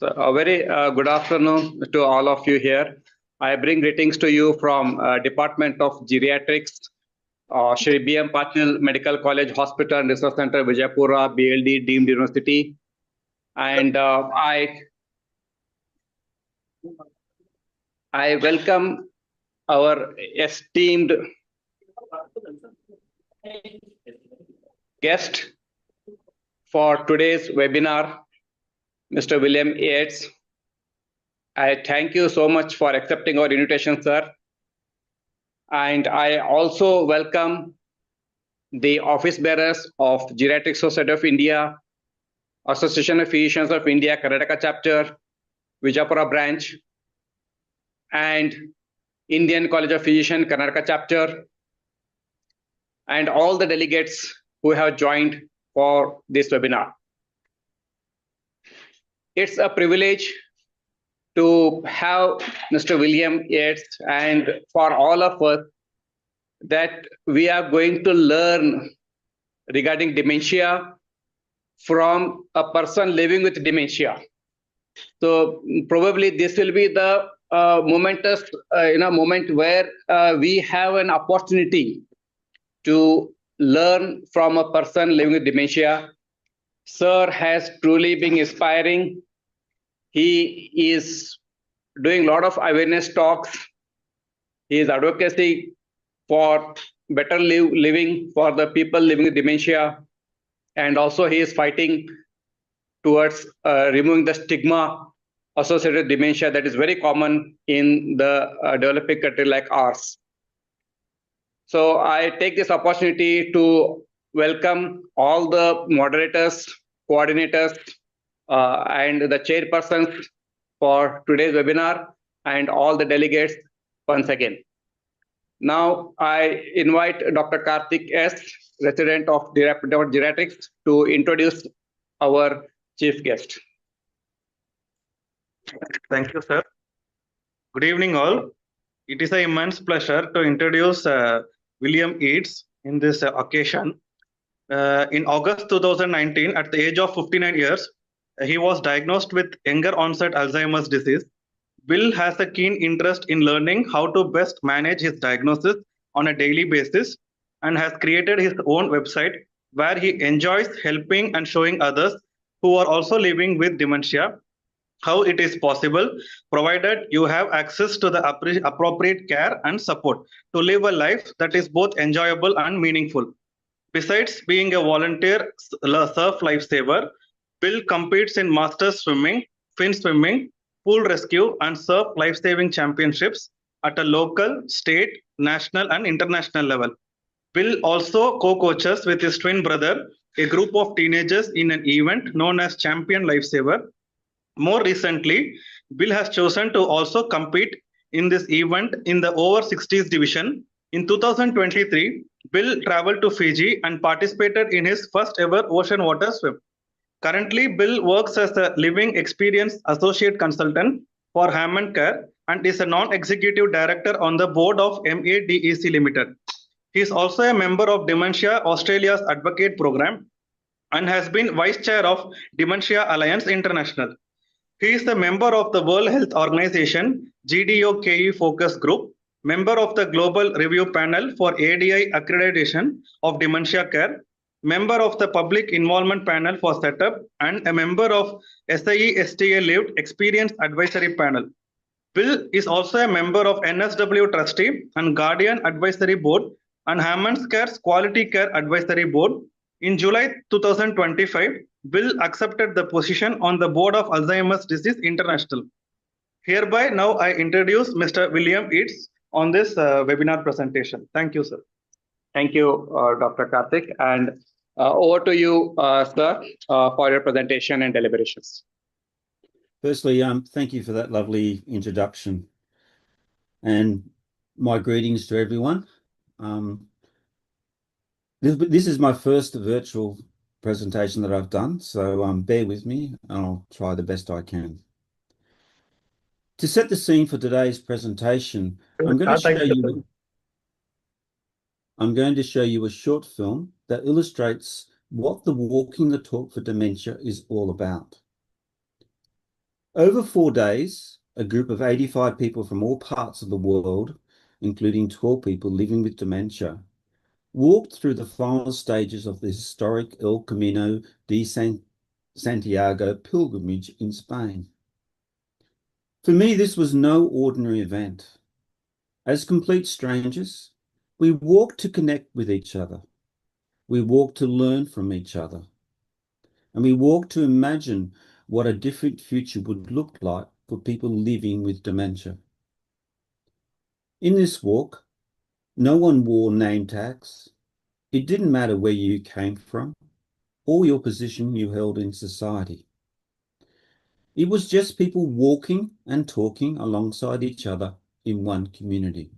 So a very good afternoon to all of you here. I bring greetings to you from Department of Geriatrics, Shri Patil Medical College Hospital and Research Center, Vijayapura, BLDE deemed university. And I welcome our esteemed guest for today's webinar, Mr. William Yeates. I thank you so much for accepting our invitation, sir. And I also welcome the office bearers of Geriatrics Society of India, Association of Physicians of India, Karnataka chapter, Vijayapura branch, and Indian College of Physicians, Karnataka chapter, and all the delegates who have joined for this webinar. It's a privilege to have Mr. William Yeates, and for all of us that we are going to learn regarding dementia from a person living with dementia. So probably this will be the momentous moment where we have an opportunity to learn from a person living with dementia. Sir has truly been inspiring. He is doing a lot of awareness talks. He is advocacy for better living for the people living with dementia. And also he is fighting towards removing the stigma associated with dementia that is very common in the developing country like ours. So I take this opportunity to welcome all the moderators, coordinators, and the chairpersons for today's webinar and all the delegates once again. Now I invite Dr. Karthik S., resident of Geriatrics, to introduce our chief guest. Thank you, sir. Good evening, all. It is an immense pleasure to introduce William Yeates in this occasion. In August 2019, at the age of 59 years, he was diagnosed with younger onset Alzheimer's disease. Bill has a keen interest in learning how to best manage his diagnosis on a daily basis and has created his own website where he enjoys helping and showing others who are also living with dementia how it is possible, provided you have access to the appropriate care and support to live a life that is both enjoyable and meaningful. Besides being a volunteer surf lifesaver, Bill competes in master swimming, fin swimming, pool rescue, and surf lifesaving championships at a local, state, national, and international level. Bill also co-coaches with his twin brother a group of teenagers in an event known as Champion Lifesaver. More recently, Bill has chosen to also compete in this event in the over 60s division. In 2023, Bill traveled to Fiji and participated in his first ever ocean water swim. Currently, Bill works as a living experience associate consultant for Hammond Care and is a non-executive director on the board of MADEC Limited. He is also a member of Dementia Australia's Advocate Program and has been vice chair of Dementia Alliance International. He is a member of the World Health Organization GDOKE Focus Group, member of the Global Review Panel for ADI Accreditation of Dementia Care, member of the Public Involvement Panel for Setup, and a member of SIE-STA Lived Experience Advisory Panel. Bill is also a member of NSW Trustee and Guardian Advisory Board and Hammond's Care's Quality Care Advisory Board. In July 2025, Bill accepted the position on the board of Alzheimer's Disease International. Hereby, now I introduce Mr. William Yeates on this webinar presentation. Thank you, sir. Thank you, Dr. Karthik. And over to you, sir, for your presentation and deliberations. Firstly, thank you for that lovely introduction. And my greetings to everyone. This is my first virtual presentation that I've done, so bear with me and I'll try the best I can. To set the scene for today's presentation, I'm going to show you a short film that illustrates what the Walking the Talk for Dementia is all about. Over 4 days, a group of 85 people from all parts of the world, including 12 people living with dementia, walked through the final stages of the historic El Camino de Santiago pilgrimage in Spain. For me, this was no ordinary event. As complete strangers, we walked to connect with each other. We walked to learn from each other. And we walked to imagine what a different future would look like for people living with dementia. In this walk, no one wore name tags. It didn't matter where you came from or your position you held in society. It was just people walking and talking alongside each other in one community.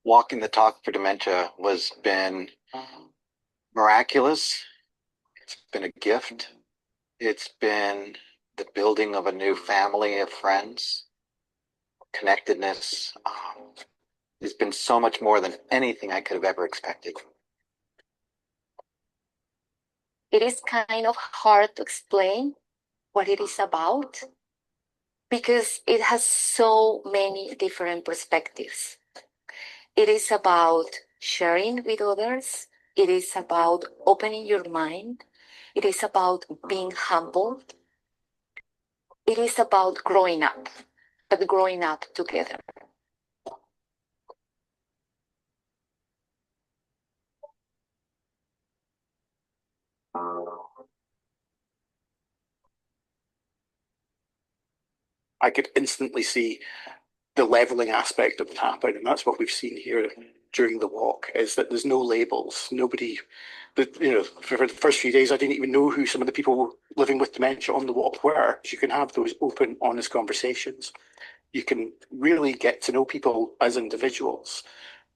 Walking the talk for dementia has been miraculous. It's been a gift. It's been the building of a new family of friends, connectedness. It's been so much more than anything I could have ever expected. It is kind of hard to explain what it is about because it has so many different perspectives. It is about sharing with others. It is about opening your mind. It is about being humble. It is about growing up, but growing up together. I could instantly see the leveling aspect of it happen, and that's what we've seen here during the walk, is that there's no labels. Nobody, for the first few days, I didn't even know who some of the people living with dementia on the walk were. So you can have those open, honest conversations. You can really get to know people as individuals.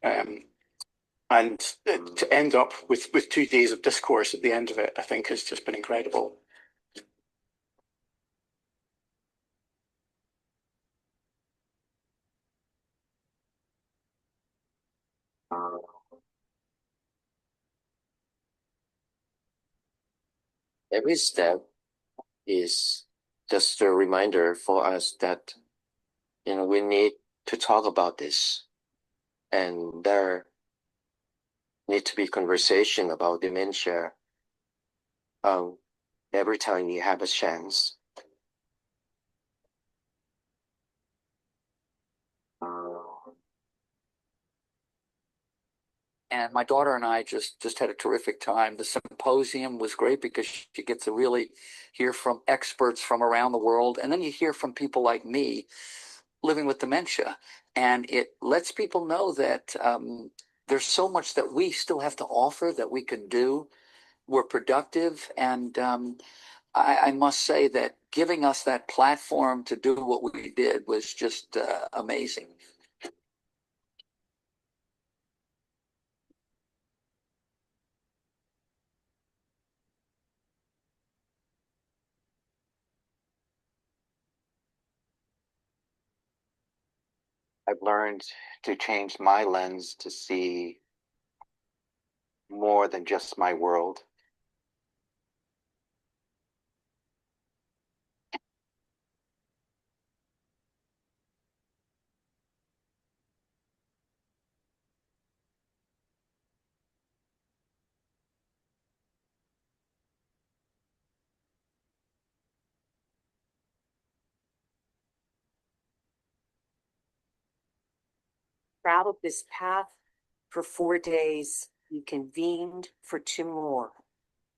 And to end up with 2 days of discourse at the end of it, I think has just been incredible. Every step is just a reminder for us that we need to talk about this, and there need to be conversation about dementia every time you have a chance. And my daughter and I just had a terrific time. The symposium was great because she gets to really hear from experts from around the world. And then you hear from people like me living with dementia. And it lets people know that there's so much that we still have to offer, that we can do. We're productive. And I must say that giving us that platform to do what we did was just amazing. I've learned to change my lens to see more than just my world. Traveled this path for 4 days. We convened for 2 more.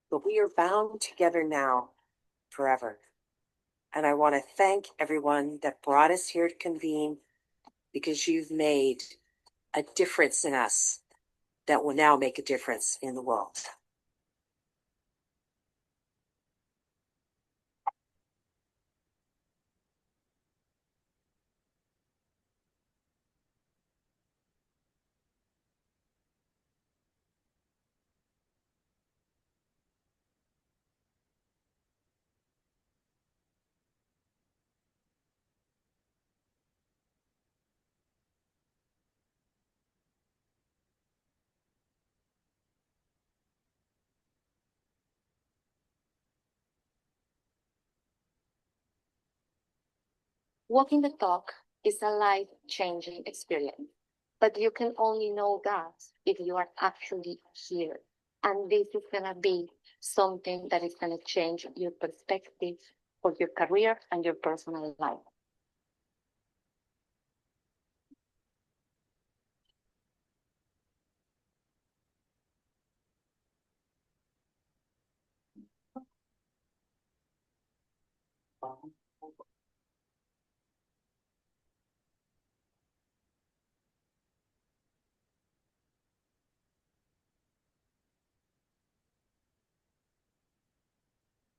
But we are bound together now forever. And I want to thank everyone that brought us here to convene, because you've made a difference in us that will now make a difference in the world. Walking the talk is a life-changing experience, but you can only know that if you are actually here. And this is going to be something that is going to change your perspective for your career and your personal life.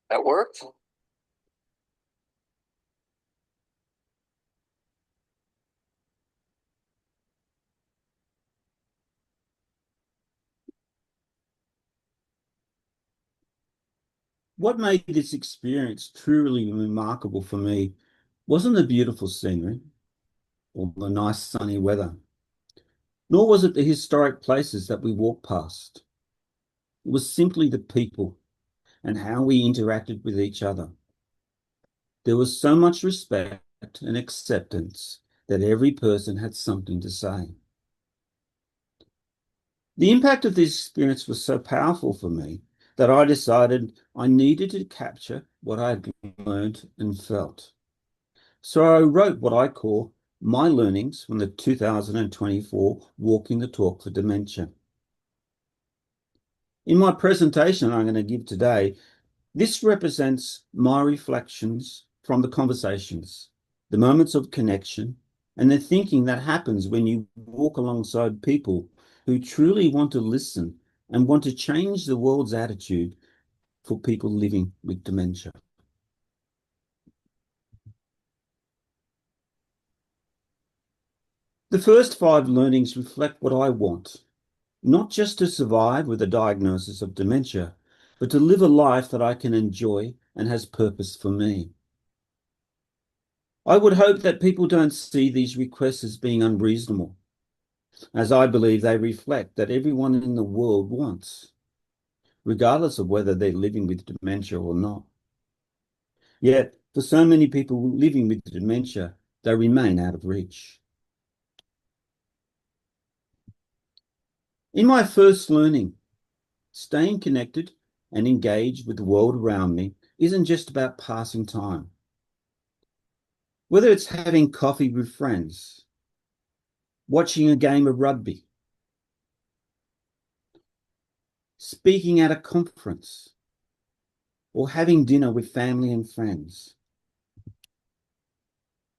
That worked? What made this experience truly remarkable for me wasn't the beautiful scenery or the nice sunny weather, nor was it the historic places that we walked past. It was simply the people and how we interacted with each other. There was so much respect and acceptance that every person had something to say. The impact of this experience was so powerful for me that I decided I needed to capture what I had learned and felt. So I wrote what I call my learnings from the 2024 Walking the Talk for Dementia. In my presentation I'm going to give today, this represents my reflections from the conversations, the moments of connection, and the thinking that happens when you walk alongside people who truly want to listen and want to change the world's attitude for people living with dementia. The first 5 learnings reflect what I want, not just to survive with a diagnosis of dementia, but to live a life that I can enjoy and has purpose for me. I would hope that people don't see these requests as being unreasonable, as I believe they reflect that everyone in the world wants, regardless of whether they're living with dementia or not. Yet, for so many people living with dementia, they remain out of reach. In my first learning, staying connected and engaged with the world around me isn't just about passing time. Whether it's having coffee with friends, watching a game of rugby, speaking at a conference, or having dinner with family and friends.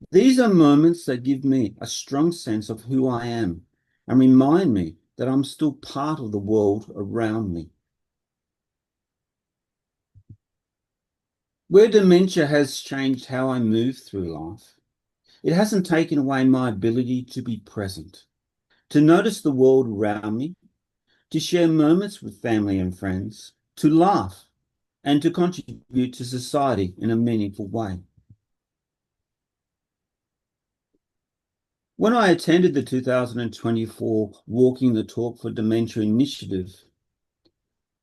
These are moments that give me a strong sense of who I am and remind me that I'm still part of the world around me. Where dementia has changed how I move through life, it hasn't taken away my ability to be present, to notice the world around me, to share moments with family and friends, to laugh, and to contribute to society in a meaningful way. When I attended the 2024 Walking the Talk for Dementia initiative,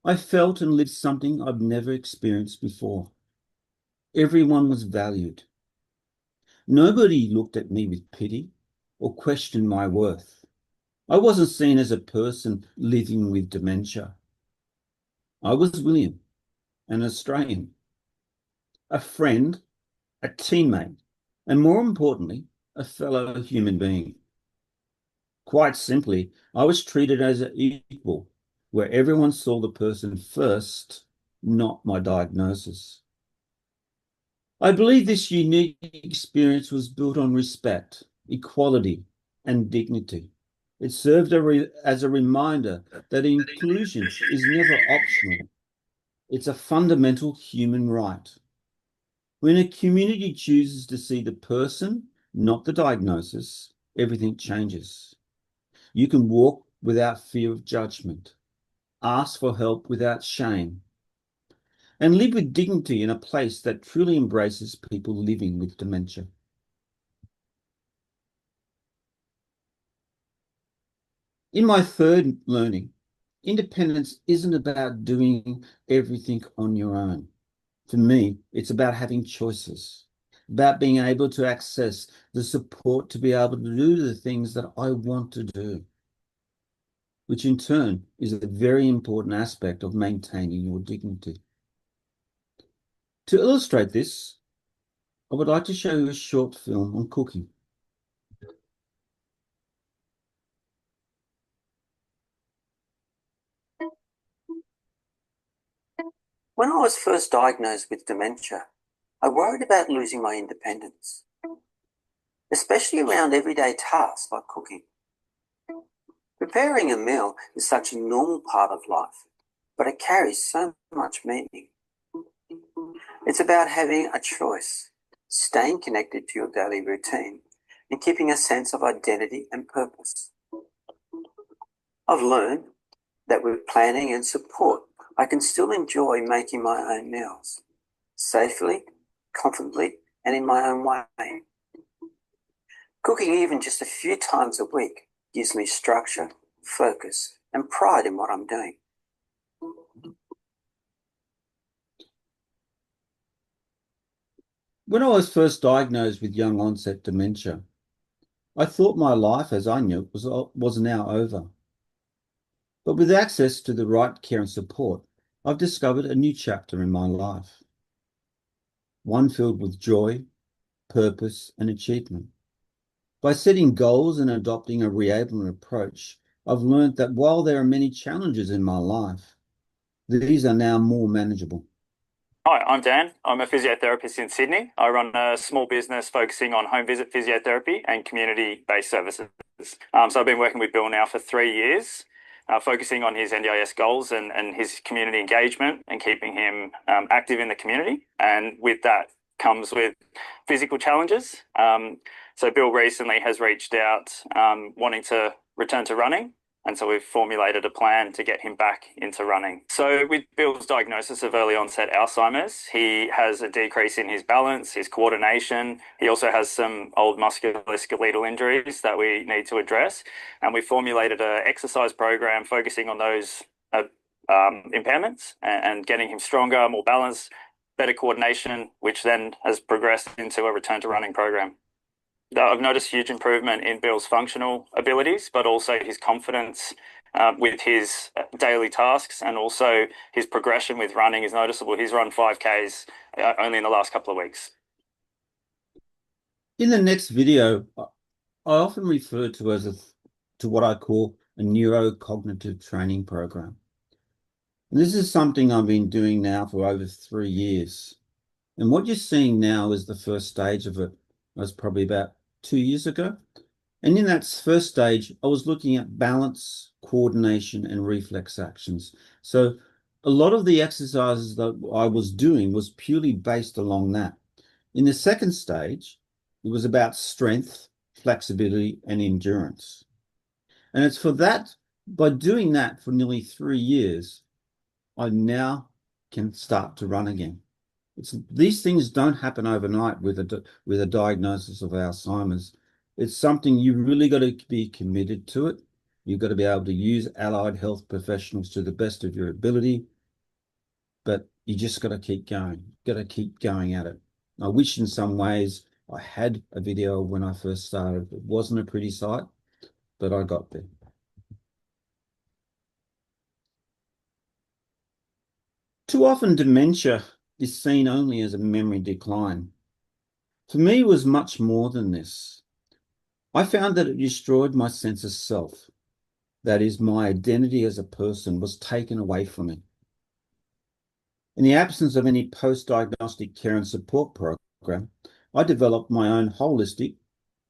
I felt and lived something I've never experienced before. Everyone was valued. Nobody looked at me with pity or questioned my worth. I wasn't seen as a person living with dementia. I was William, an Australian, a friend, a teammate, and more importantly, a fellow human being. Quite simply, I was treated as an equal, where everyone saw the person first, not my diagnosis. I believe this unique experience was built on respect, equality, and dignity. It served as a reminder that inclusion is never optional. It's a fundamental human right. When a community chooses to see the person, not the diagnosis, everything changes. You can walk without fear of judgment, ask for help without shame, and live with dignity in a place that truly embraces people living with dementia. In my third learning, independence isn't about doing everything on your own. For me, it's about having choices, about being able to access the support to be able to do the things that I want to do, which in turn is a very important aspect of maintaining your dignity. To illustrate this, I would like to show you a short film on cooking. When I was first diagnosed with dementia, I worried about losing my independence, especially around everyday tasks like cooking. Preparing a meal is such a normal part of life, but it carries so much meaning. It's about having a choice, staying connected to your daily routine, and keeping a sense of identity and purpose. I've learned that with planning and support, I can still enjoy making my own meals, safely, confidently, and in my own way. Cooking even just a few times a week gives me structure, focus, and pride in what I'm doing. When I was first diagnosed with young onset dementia, I thought my life as I knew it was now over. But with access to the right care and support, I've discovered a new chapter in my life. One filled with joy, purpose, and achievement. By setting goals and adopting a reablement approach, I've learned that while there are many challenges in my life, these are now more manageable. Hi, I'm Dan. I'm a physiotherapist in Sydney. I run a small business focusing on home visit physiotherapy and community-based services. So I've been working with Bill now for 3 years, focusing on his NDIS goals and his community engagement and keeping him active in the community. And with that comes with physical challenges. So Bill recently has reached out wanting to return to running. And so we've formulated a plan to get him back into running. So with Bill's diagnosis of early onset Alzheimer's, he has a decrease in his balance, his coordination. He also has some old musculoskeletal injuries that we need to address. And we formulated an exercise program focusing on those impairments and getting him stronger, more balanced, better coordination, which then has progressed into a return to running program. I've noticed huge improvement in Bill's functional abilities, but also his confidence with his daily tasks, and also his progression with running is noticeable. He's run 5Ks only in the last couple of weeks. In the next video, I often refer to to what I call a neurocognitive training program. And this is something I've been doing now for over 3 years. And what you're seeing now is the first stage of it. It was probably about 2 years ago. And in that first stage, I was looking at balance, coordination, and reflex actions. So a lot of the exercises that I was doing was purely based along that. In the second stage, it was about strength, flexibility, and endurance. And it's for that, by doing that for nearly 3 years, I now can start to run again. These things don't happen overnight with a diagnosis of Alzheimer's. It's something you really got to be committed to it. You've got to be able to use allied health professionals to the best of your ability, but you just got to keep going. Got to keep going at it. I wish in some ways I had a video when I first started. It wasn't a pretty sight, but I got there. Too often dementia is seen only as a memory decline. For me, it was much more than this. I found that it destroyed my sense of self. That is, my identity as a person was taken away from me. In the absence of any post-diagnostic care and support program, I developed my own holistic,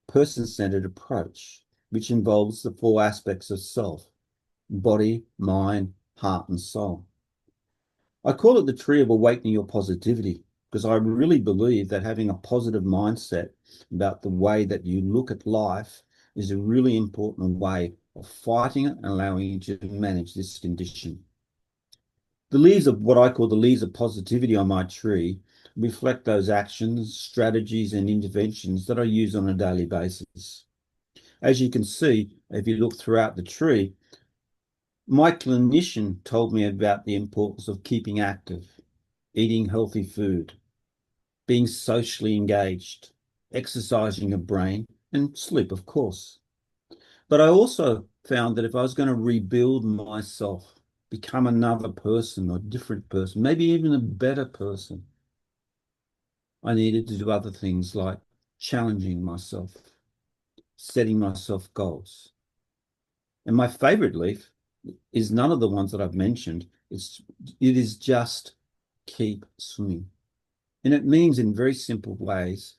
person-centered approach, which involves the 4 aspects of self: body, mind, heart, and soul. I call it the tree of awakening your positivity, because I really believe that having a positive mindset about the way that you look at life is a really important way of fighting it and allowing you to manage this condition. The leaves of what I call the leaves of positivity on my tree reflect those actions, strategies, and interventions that I use on a daily basis. As you can see, if you look throughout the tree, my clinician told me about the importance of keeping active, eating healthy food, being socially engaged, exercising a brain, and sleep, of course. But I also found that if I was going to rebuild myself, become another person or different person, maybe even a better person, I needed to do other things like challenging myself, setting myself goals. And my favorite leaf is none of the ones that I've mentioned. It is just keep swimming. And it means in very simple ways,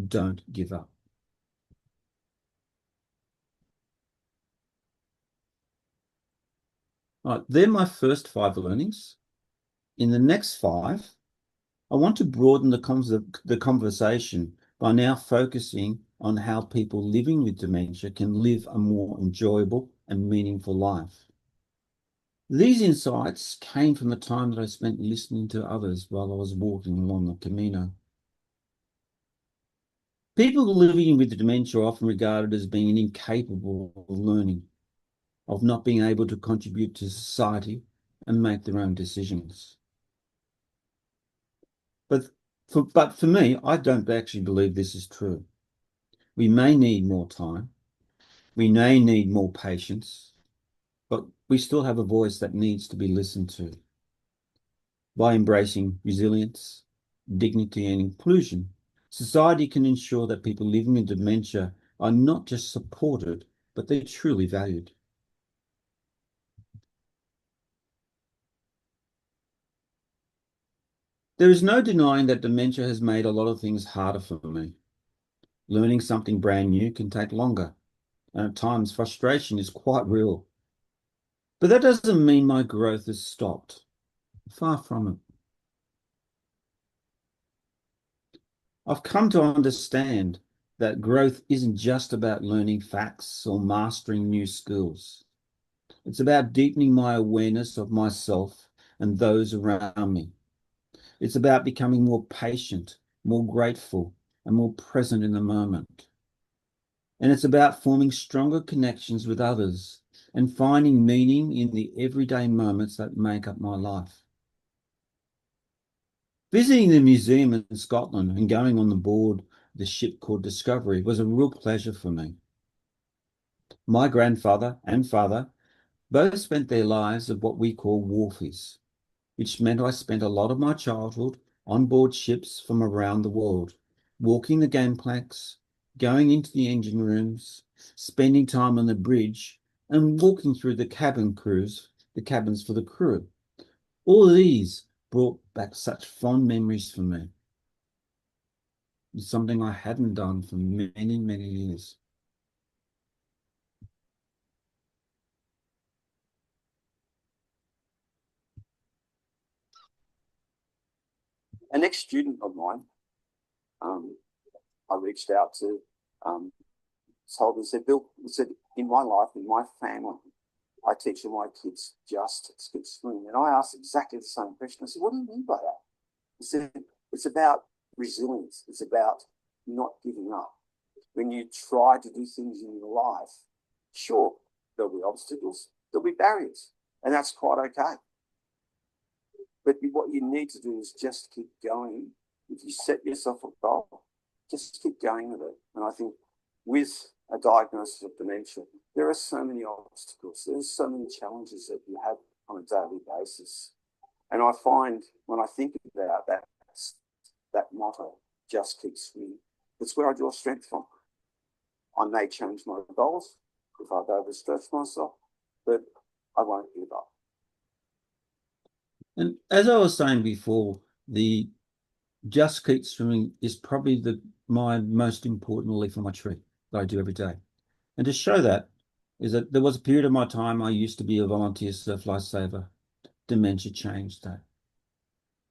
don't give up. All right, they're my first 5 learnings. In the next 5, I want to broaden the conversation by now focusing on how people living with dementia can live a more enjoyable and meaningful life. These insights came from the time that I spent listening to others while I was walking along the Camino. People living with dementia are often regarded as being incapable of learning, of not being able to contribute to society and make their own decisions. But for me, I don't actually believe this is true. We may need more time. We may need more patience, but we still have a voice that needs to be listened to. By embracing resilience, dignity, and inclusion, society can ensure that people living with dementia are not just supported, but they're truly valued. There is no denying that dementia has made a lot of things harder for me. Learning something brand new can take longer, and at times frustration is quite real. But that doesn't mean my growth has stopped. Far from it. I've come to understand that growth isn't just about learning facts or mastering new skills. It's about deepening my awareness of myself and those around me. It's about becoming more patient, more grateful, and more present in the moment. And it's about forming stronger connections with others and finding meaning in the everyday moments that make up my life. Visiting the museum in Scotland and going on the board of the ship called Discovery was a real pleasure for me. My grandfather and father both spent their lives at what we call wharfies, which meant I spent a lot of my childhood on board ships from around the world, walking the gangplanks, going into the engine rooms, spending time on the bridge, and walking through the cabins for the crew. All of these brought back such fond memories for me. It's something I hadn't done for many, many years. An ex-student of mine, I reached out to, told me, said, Bill, said, in my life, in my family, I teach my kids just speak swimming. And I asked exactly the same question. I said, what do you mean by that? He said, it's about resilience. It's about not giving up. When you try to do things in your life, sure, there'll be obstacles, there'll be barriers, and that's quite okay. But what you need to do is just keep going. If you set yourself a goal, just keep going with it. And I think with a diagnosis of dementia, there are so many obstacles. There's so many challenges that you have on a daily basis. And I find when I think about that motto, just keep swimming, that's where I draw strength from. I may change my goals if I've overstretched myself, but I won't give up. And as I was saying before, the just keep swimming is probably my most important leaf on my tree that I do every day. And to show that is that there was a period of my time I used to be a volunteer surf lifesaver. Dementia changed that.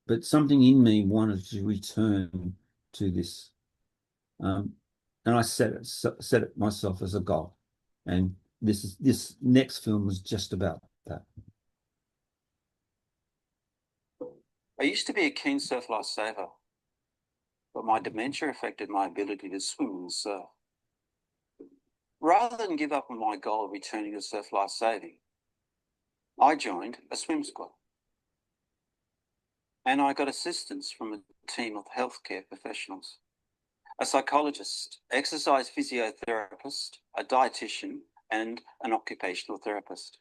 But something in me wanted to return to this. And I set it myself as a goal. And this next film was just about that. I used to be a keen surf lifesaver, but my dementia affected my ability to swim and surf. Rather than give up on my goal of returning to surf lifesaving, I joined a swim squad. and I got assistance from a team of healthcare professionals, a psychologist, exercise physiotherapist, a dietitian, and an occupational therapist.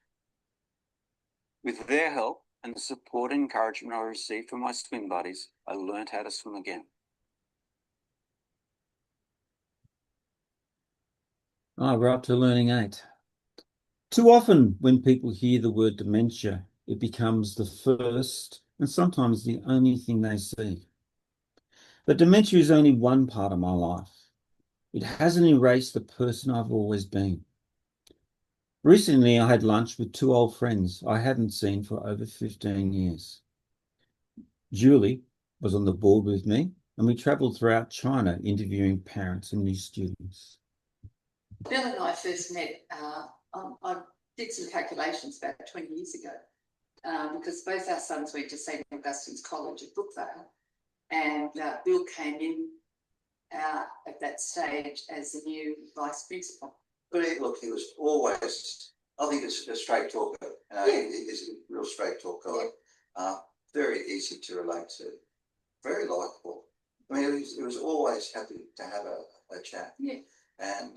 With their help and the support and encouragement I received from my swim buddies, I learned how to swim again. We're up to learning 8. Too often when people hear the word dementia, it becomes the first and sometimes the only thing they see. But dementia is only one part of my life. It hasn't erased the person I've always been. Recently, I had lunch with 2 old friends I hadn't seen for over 15 years. Julie was on the board with me, and we travelled throughout China interviewing parents and new students. Bill and I first met, I did some calculations about 20 years ago, because both our sons went to St. Augustine's College at Brookvale, and Bill came in at that stage as the new vice principal. But look, he was always, I think it's a straight talker. He's a real straight talk guy. Yeah. Very easy to relate to. Very likeable. I mean, he was always happy to have a chat. Yeah. And,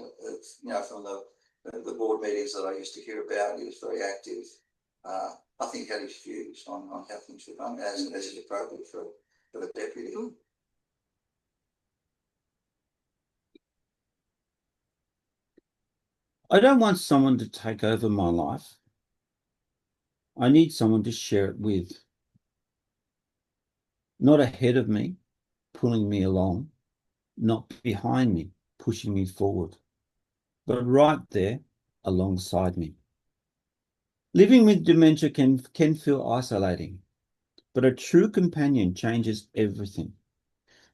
from the board meetings that I used to hear about, he was very active. I think he had his views on how things were done, as is appropriate for the deputy. Mm. I don't want someone to take over my life. I need someone to share it with. Not ahead of me, pulling me along, not behind me, pushing me forward, but right there alongside me. Living with dementia can feel isolating, but a true companion changes everything.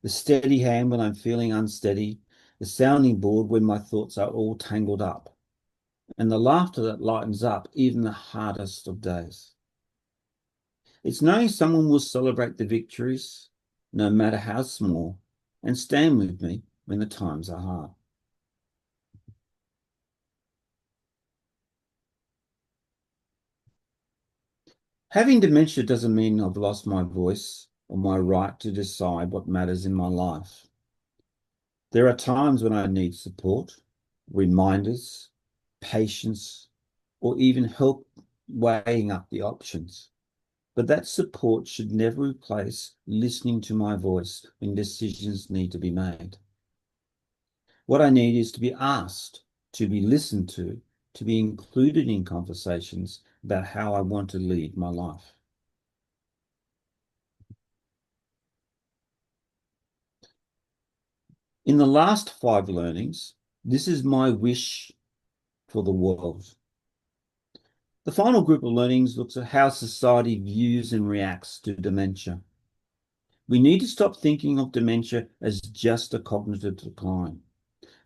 The steady hand when I'm feeling unsteady, the sounding board when my thoughts are all tangled up, and the laughter that lightens up even the hardest of days. It's knowing someone will celebrate the victories, no matter how small, and stand with me when the times are hard. Having dementia doesn't mean I've lost my voice or my right to decide what matters in my life. There are times when I need support, reminders, patience, or even help weighing up the options. But that support should never replace listening to my voice when decisions need to be made. What I need is to be asked, to be listened to be included in conversations about how I want to lead my life. In the last 5 learnings, this is my wish for the world. The final group of learnings looks at how society views and reacts to dementia. We need to stop thinking of dementia as just a cognitive decline.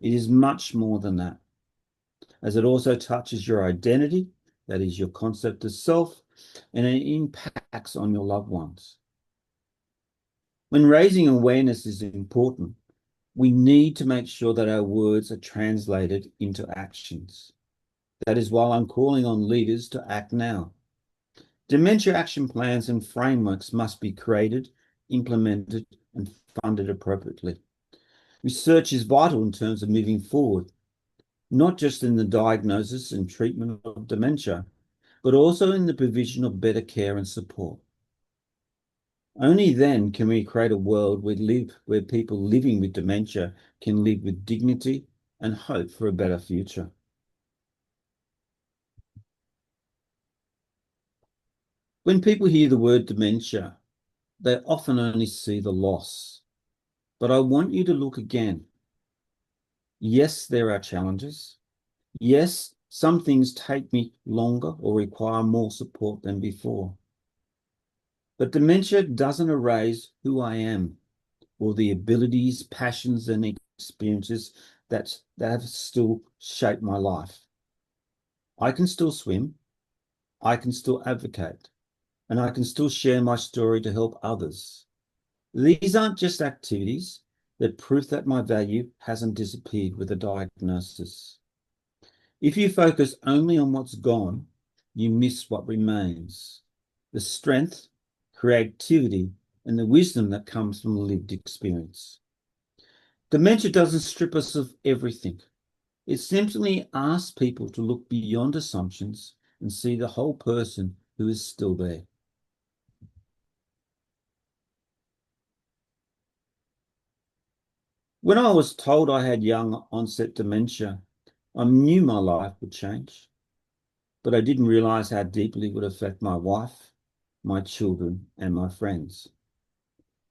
It is much more than that, as it also touches your identity, that is your concept of self, and it impacts on your loved ones. When raising awareness is important, we need to make sure that our words are translated into actions. That is why I'm calling on leaders to act now. Dementia action plans and frameworks must be created, implemented, and funded appropriately. Research is vital in terms of moving forward, not just in the diagnosis and treatment of dementia, but also in the provision of better care and support. Only then can we create a world where people living with dementia can live with dignity and hope for a better future. When people hear the word dementia, they often only see the loss. But I want you to look again. Yes, there are challenges. Yes, some things take me longer or require more support than before. But dementia doesn't erase who I am or the abilities, passions, and experiences that have still shaped my life. I can still swim, I can still advocate, and I can still share my story to help others. These aren't just activities, they're proof that my value hasn't disappeared with a diagnosis. If you focus only on what's gone, you miss what remains. The strength, creativity, and the wisdom that comes from lived experience. Dementia doesn't strip us of everything. It simply asks people to look beyond assumptions and see the whole person who is still there. When I was told I had young onset dementia, I knew my life would change, but I didn't realise how deeply it would affect my wife, my children, and my friends.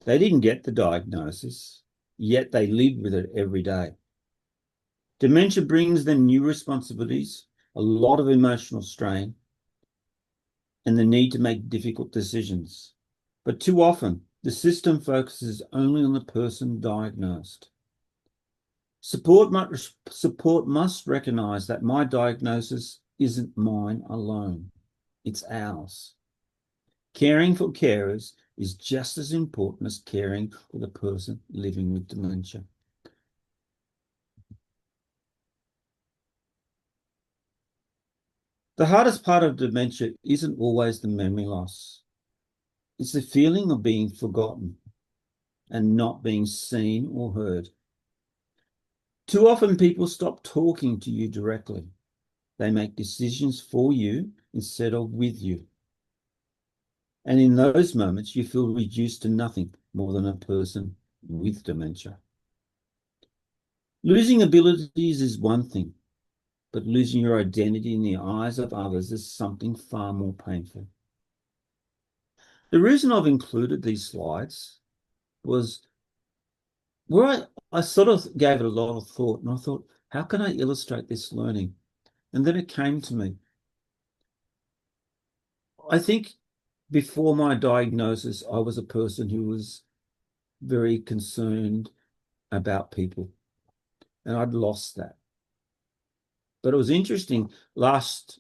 They didn't get the diagnosis, yet they live with it every day. Dementia brings them new responsibilities, a lot of emotional strain, and the need to make difficult decisions. But too often, the system focuses only on the person diagnosed. Support must recognise that my diagnosis isn't mine alone. It's ours. Caring for carers is just as important as caring for the person living with dementia. The hardest part of dementia isn't always the memory loss. It's the feeling of being forgotten and not being seen or heard. Too often people stop talking to you directly. They make decisions for you instead of with you. And in those moments, you feel reduced to nothing more than a person with dementia. Losing abilities is one thing, but losing your identity in the eyes of others is something far more painful. The reason I've included these slides was where I sort of gave it a lot of thought, and I thought, how can I illustrate this learning? And then it came to me. I think before my diagnosis, I was a person who was very concerned about people, and I'd lost that. But it was interesting. Last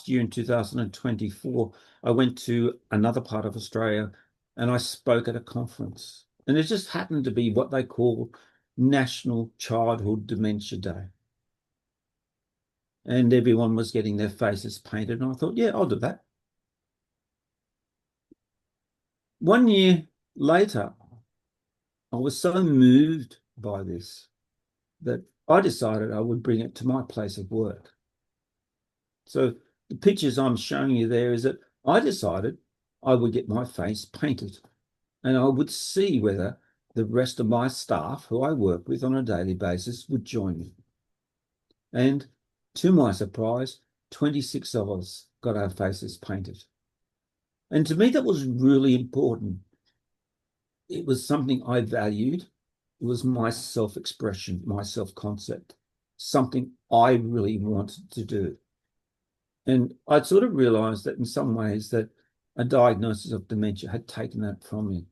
year in 2024, I went to another part of Australia and I spoke at a conference. And it just happened to be what they call National Childhood Dementia Day. And everyone was getting their faces painted. And I thought, yeah, I'll do that. 1 year later, I was so moved by this that I decided I would bring it to my place of work. So the pictures I'm showing you there is that I decided I would get my face painted and I would see whether the rest of my staff who I work with on a daily basis would join me. And to my surprise, 26 of us got our faces painted. And to me, that was really important. It was something I valued. It was my self-expression, my self-concept, something I really wanted to do. And I'd sort of realised that in some ways that a diagnosis of dementia had taken that from me.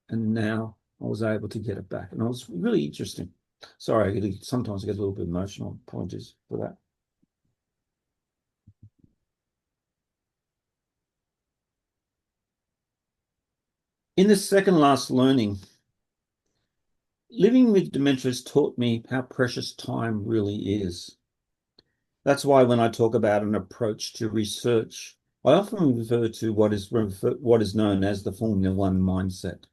And now I was able to get it back. And it was really interesting. Sorry, sometimes I get a little bit emotional. Apologies for that. In the second last learning, living with dementia has taught me how precious time really is. That's why when I talk about an approach to research, I often refer to what is known as the Formula One mindset.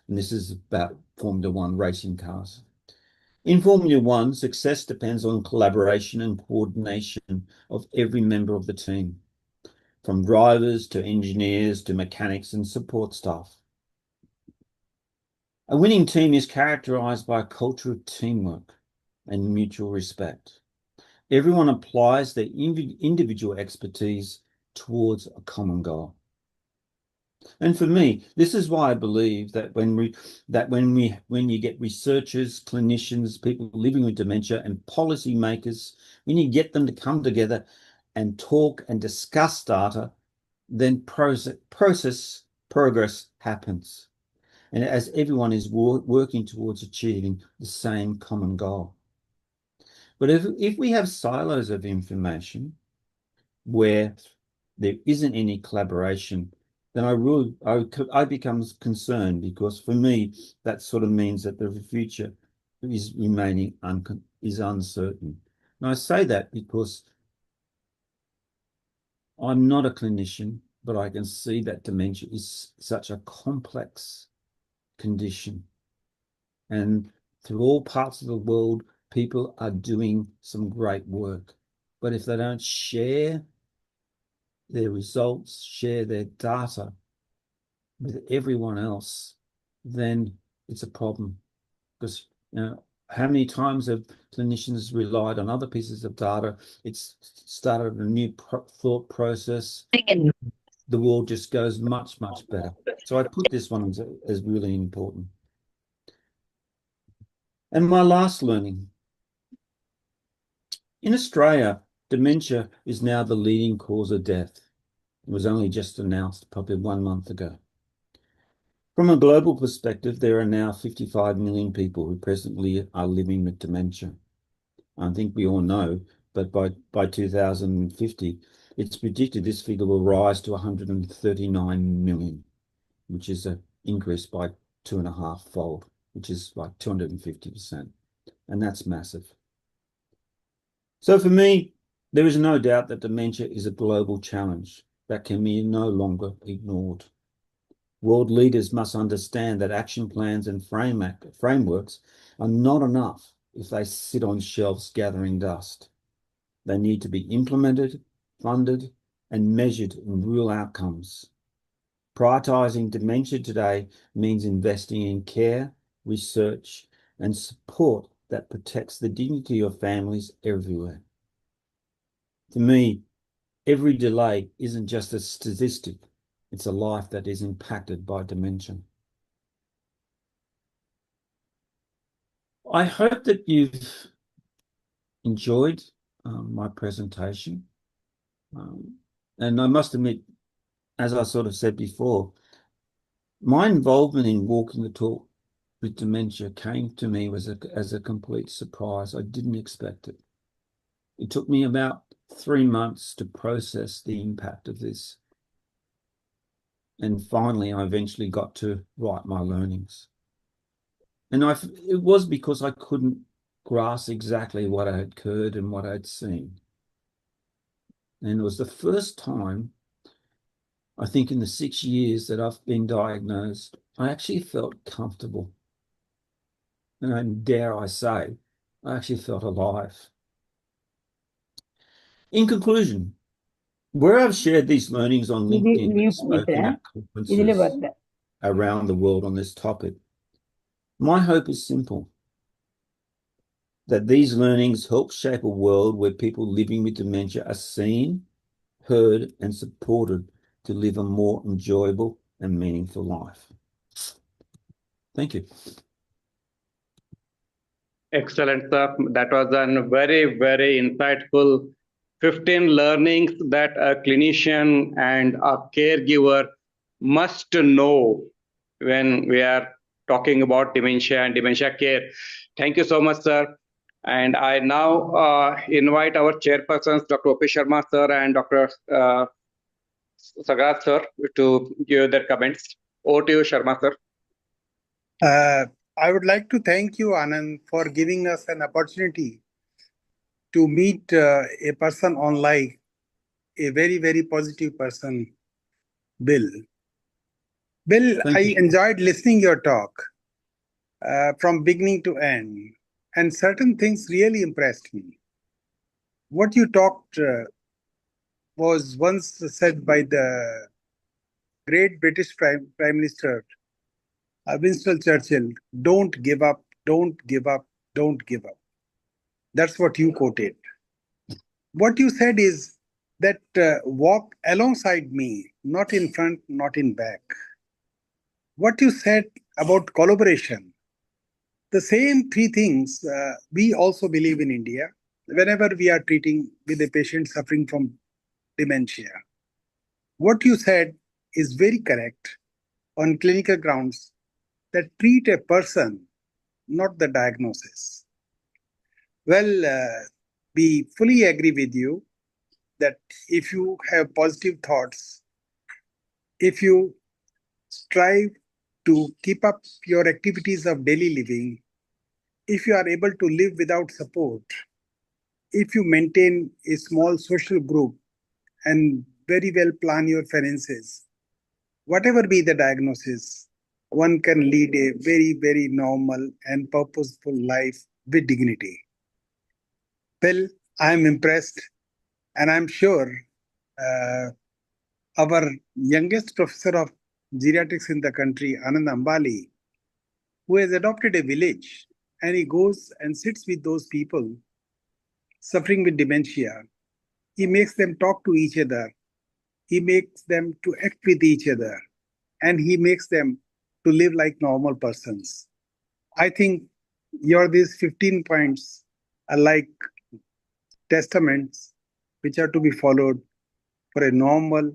And this is about Formula One racing cars. In Formula One, success depends on collaboration and coordination of every member of the team, from drivers to engineers to mechanics and support staff. A winning team is characterised by a culture of teamwork and mutual respect. Everyone applies their individual expertise towards a common goal. And for me, this is why I believe that when you get researchers, clinicians, people living with dementia, and policymakers, when you get them to come together and talk and discuss data, then progress happens. And as everyone is working towards achieving the same common goal. But if we have silos of information where there isn't any collaboration, then I become concerned, because for me that sort of means that the future is uncertain. And I say that because I'm not a clinician, but I can see that dementia is such a complex condition. And through all parts of the world, people are doing some great work. But if they don't share their results, share their data with everyone else, then it's a problem. Because, you know, how many times have clinicians relied on other pieces of data? It's started a new thought process. The world just goes much, much better. So I put this one as really important. And my last learning. In Australia, dementia is now the leading cause of death. It was only just announced probably 1 month ago. From a global perspective, there are now 55 million people who presently are living with dementia. I think we all know, but by 2050, it's predicted this figure will rise to 139 million, which is an increase by 2.5-fold, which is like 250%. And that's massive. So for me, there is no doubt that dementia is a global challenge that can be no longer ignored. World leaders must understand that action plans and frameworks are not enough if they sit on shelves gathering dust. They need to be implemented, funded, and measured in real outcomes. Prioritising dementia today means investing in care, research, and support that protects the dignity of families everywhere. For me, every delay isn't just a statistic, it's a life that is impacted by dementia. I hope that you've enjoyed my presentation. And I must admit, as I sort of said before, my involvement in walking the talk with dementia came to me as a complete surprise. I didn't expect it. It took me about 3 months to process the impact of this. And finally, I eventually got to write my learnings. And it was because I couldn't grasp exactly what I had heard and what I'd seen. And it was the first time, I think in the 6 years that I've been diagnosed, I actually felt comfortable. And dare I say, I actually felt alive. In conclusion, where I've shared these learnings on LinkedIn and spoken at conferences around the world on this topic, my hope is simple. That these learnings help shape a world where people living with dementia are seen, heard, and supported to live a more enjoyable and meaningful life. Thank you. Excellent, sir. That was a very, very insightful 15 learnings that a clinician and a caregiver must know when we are talking about dementia and dementia care. Thank you so much, sir. And I now invite our chairpersons, Dr. O.P. Sharma, sir, and Dr. Sagat, sir, to give their comments. Over to you, Sharma, sir. I would like to thank you, Anand, for giving us an opportunity to meet a person online, a very, very positive person, Bill. Bill, I enjoyed listening your talk from beginning to end, and certain things really impressed me. What you talked was once said by the great British Prime Minister, Winston Churchill, don't give up, don't give up, don't give up. That's what you quoted. What you said is that walk alongside me, not in front, not in back. What you said about collaboration, the same 3 things we also believe in India whenever we are treating with a patient suffering from dementia. What you said is very correct on clinical grounds, that treat a person, not the diagnosis. Well, we fully agree with you that if you have positive thoughts, if you strive to keep up your activities of daily living, if you are able to live without support, if you maintain a small social group and very well plan your finances, whatever be the diagnosis, one can lead a very, very normal and purposeful life with dignity. Well, I am impressed, and I'm sure our youngest professor of geriatrics in the country, Anand Ambali, who has adopted a village, and he goes and sits with those people suffering with dementia. He makes them talk to each other. He makes them to act with each other, and he makes them to live like normal persons. I think these 15 points are like testaments which are to be followed for a normal,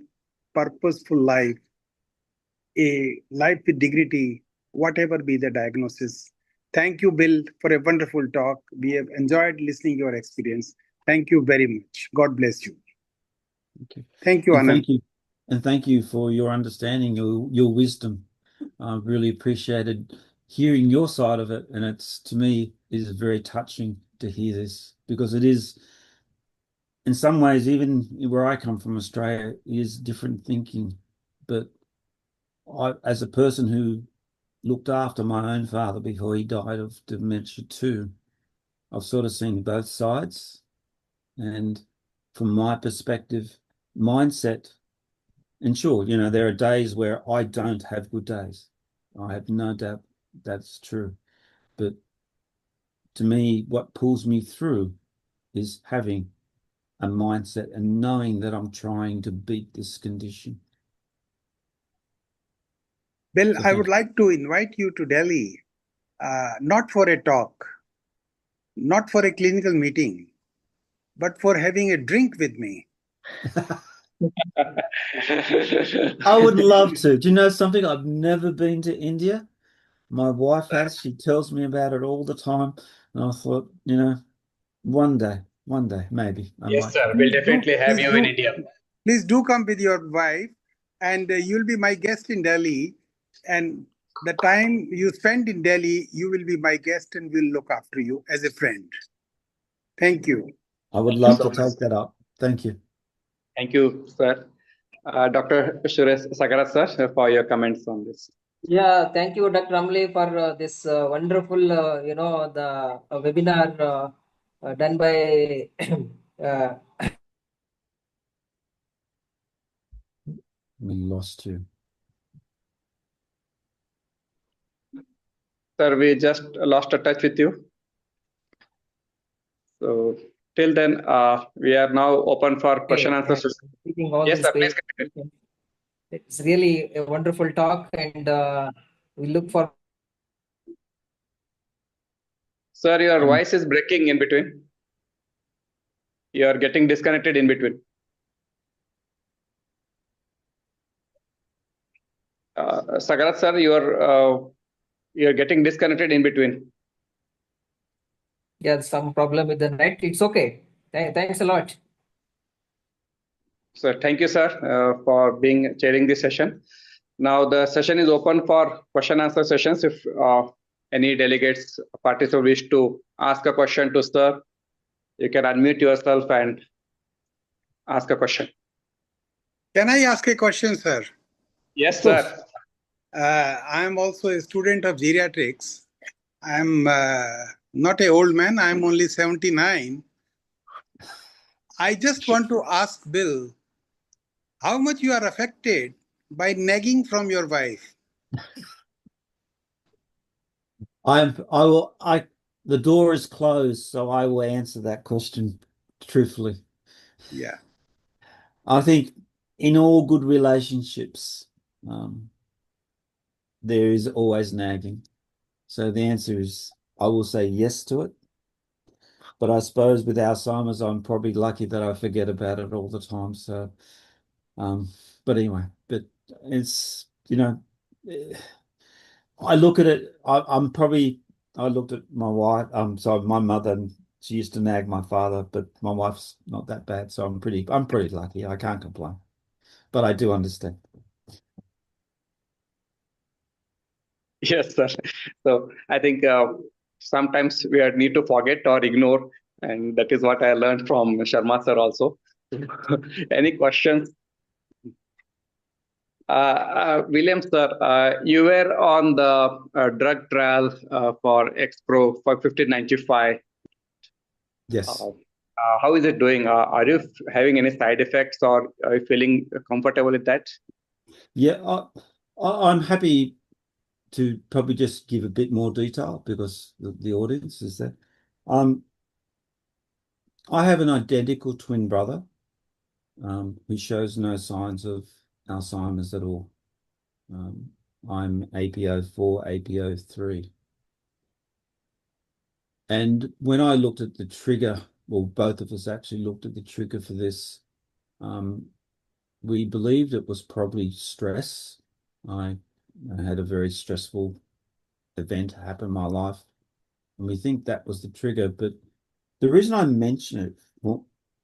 purposeful life, a life with dignity, whatever be the diagnosis. Thank you, Bill, for a wonderful talk. We have enjoyed listening to your experience. Thank you very much. God bless you. Okay. Thank you, Anand. Thank you for your understanding, your wisdom. I've really appreciated hearing your side of it, and it's, to me, is very touching to hear this, because it is, in some ways, even where I come from, Australia, is different thinking. But I, as a person who looked after my own father before he died of dementia too, I've sort of seen both sides. And from my perspective, mindset, and sure, you know, there are days where I don't have good days. I have no doubt that's true. But to me, what pulls me through is having a mindset and knowing that I'm trying to beat this condition. Bill, I would like to invite you to Delhi, not for a talk, not for a clinical meeting, but for having a drink with me. I would love to. Do you know something? I've never been to India. My wife has. She tells me about it all the time. And I thought, you know, one day, maybe. Yes, sir. We'll definitely have you in India. Please do come with your wife, and you'll be my guest in Delhi. And the time you spend in Delhi, you will be my guest, and we'll look after you as a friend. Thank you. I would love to take that up. Thank you. Thank you, sir. Dr. Sagarat, sir, for your comments on this. Yeah, thank you, Dr. Ramli, for this wonderful, the webinar done by We lost you. Sir, we just lost a touch with you. So till then, we are now open for question and answer. Yes, sir, please continue. It's really a wonderful talk, and we look for. Sir, your voice is breaking in between. You are getting disconnected in between. Sagarat, sir, you are getting disconnected in between. Yeah, some problem with the net. It's okay. Thanks a lot. So thank you, sir, for chairing this session. Now the session is open for question answer sessions. If any delegates, participants wish to ask a question to sir, you can unmute yourself and ask a question. Can I ask a question, sir? Yes, sir. I am also a student of geriatrics. I am not an old man. I am only 79. I just want to ask Bill, how much you are affected by nagging from your wife? The door is closed, so I will answer that question truthfully. Yeah. I think in all good relationships, there is always nagging. So the answer is, I will say yes to it. But I suppose with Alzheimer's, I'm probably lucky that I forget about it all the time. So, but anyway, but it's, you know, I look at it, I looked at my wife, my mother, and she used to nag my father, but my wife's not that bad. So I'm pretty lucky. I can't complain, but I do understand. Yes, sir. So I think sometimes we need to forget or ignore, and that is what I learned from Sharma sir also. Any questions? William, sir, you were on the drug trial for Expro for 1595. Yes. How is it doing? Are you having any side effects, or are you feeling comfortable with that? Yeah, I'm happy to probably just give a bit more detail because the audience is there. I have an identical twin brother who shows no signs of Alzheimer's at all. I'm APO4, APO3. And when I looked at the trigger, well, both of us actually looked at the trigger for this, we believed it was probably stress. I had a very stressful event happen in my life, and we think that was the trigger. But the reason I mention it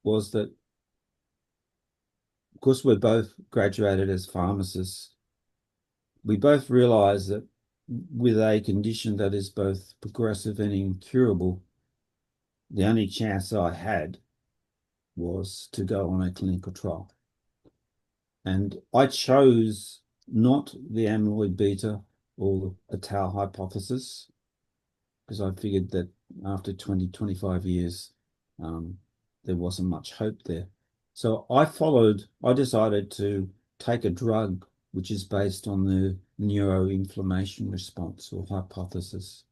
was that, of course, we're both graduated as pharmacists. We both realize that with a condition that is both progressive and incurable, the only chance I had was to go on a clinical trial. And I chose not the amyloid beta or a tau hypothesis because I figured that after 20, 25 years, there wasn't much hope there. So I decided to take a drug which is based on the neuroinflammation response or hypothesis.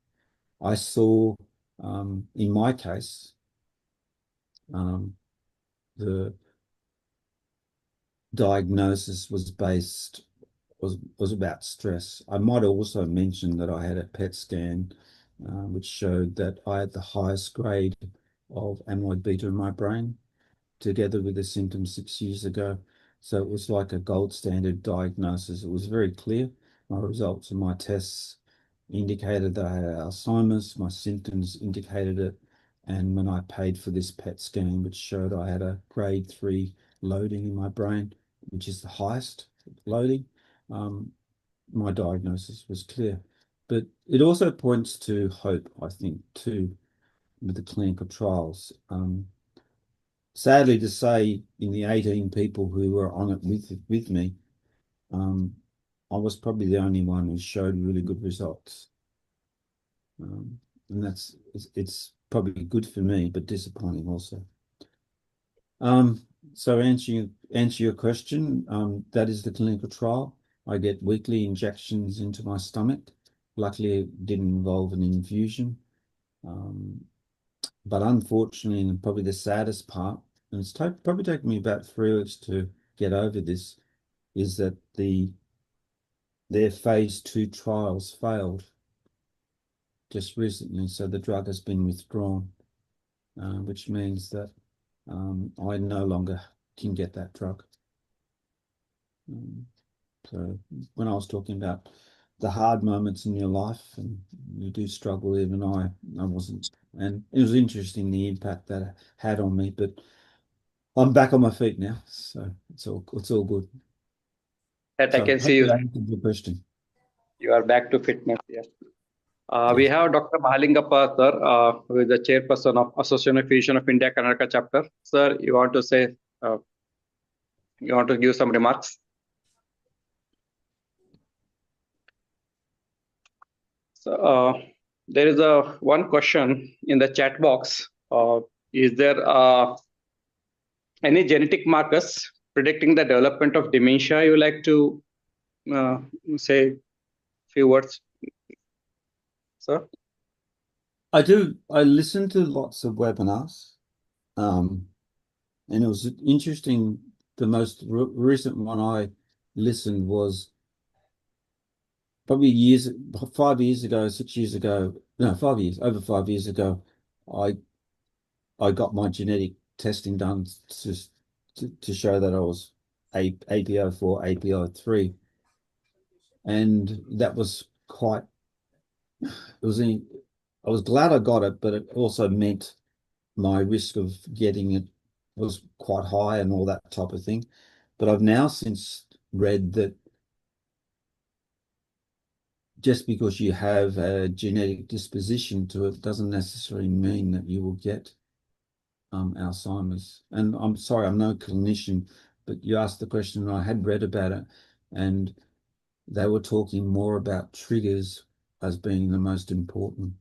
I saw, in my case, the diagnosis was about stress. I might also mention that I had a PET scan which showed that I had the highest grade of amyloid beta in my brain, together with the symptoms 6 years ago. So it was like a gold standard diagnosis. It was very clear. My results of my tests indicated that I had Alzheimer's. My symptoms indicated it. And when I paid for this PET scan, which showed I had a grade 3 loading in my brain, which is the highest loading, my diagnosis was clear. But it also points to hope, I think, too, with the clinical trials. Sadly to say, in the 18 people who were on it with me, I was probably the only one who showed really good results. And it's probably good for me, but disappointing also. So answer your question, that is the clinical trial. I get weekly injections into my stomach. Luckily, it didn't involve an infusion. But unfortunately, and probably the saddest part, and it's probably taken me about 3 weeks to get over this, is that their phase 2 trials failed just recently. So the drug has been withdrawn, which means that I no longer can get that drug. So when I was talking about the hard moments in your life, and you do struggle, even I wasn't. And it was interesting the impact that it had on me, but I'm back on my feet now, so it's all good. That So I can see you. I answered your question. You are back to fitness, yes. We have Dr. Mahalingappa, sir, who is the chairperson of Association of Physicians of India, Karnataka chapter. Sir, you want to give some remarks? So there is one question in the chat box. Is there any genetic markers predicting the development of dementia? You like to say a few words, sir? I do. I listen to lots of webinars, and it was interesting. The most recent one I listened was probably 5 years ago, 6 years ago. No, 5 years, over 5 years ago. I got my genetic testing done to show that I was APO4, APO3, and that was quite. I was glad I got it, but it also meant my risk of getting it was quite high and all that type of thing. But I've now since read that just because you have a genetic disposition to it doesn't necessarily mean that you will get Alzheimer's. And I'm sorry, I'm no clinician, but you asked the question and I had read about it. and they were talking more about triggers as being the most important.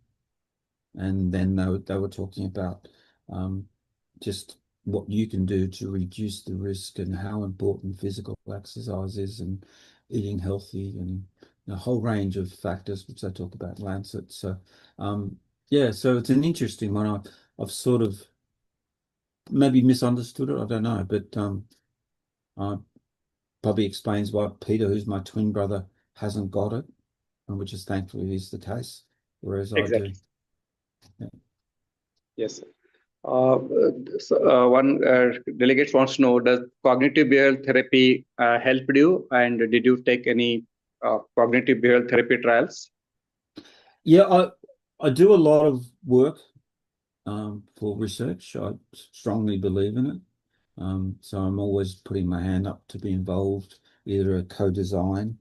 And then they were talking about just what you can do to reduce the risk and how important physical exercise is and eating healthy and a whole range of factors, which they talk about in Lancet. So, yeah, so it's an interesting one. I've sort of maybe misunderstood it. I don't know, but probably explains why Peter, who's my twin brother, hasn't got it, which is thankfully is the case, whereas Exactly. I do. Yeah. Yes. One delegate wants to know, does cognitive behavioral therapy helped you, and did you take any cognitive behavioral therapy trials? Yeah, I do a lot of work for research. I strongly believe in it. So I'm always putting my hand up to be involved, either a co-design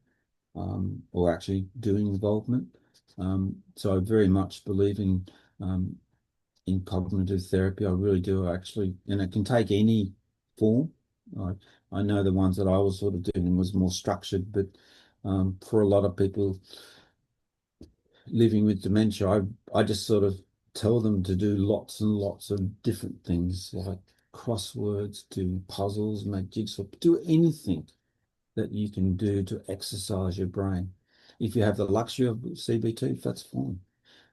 or actually doing involvement. So I very much believe in cognitive therapy. I really do, actually, and it can take any form. I know the ones that I was sort of doing was more structured, but for a lot of people living with dementia, I just sort of tell them to do lots and lots of different things, like crosswords, do puzzles, make jigsaw, do anything that you can do to exercise your brain. If you have the luxury of CBT, that's fine.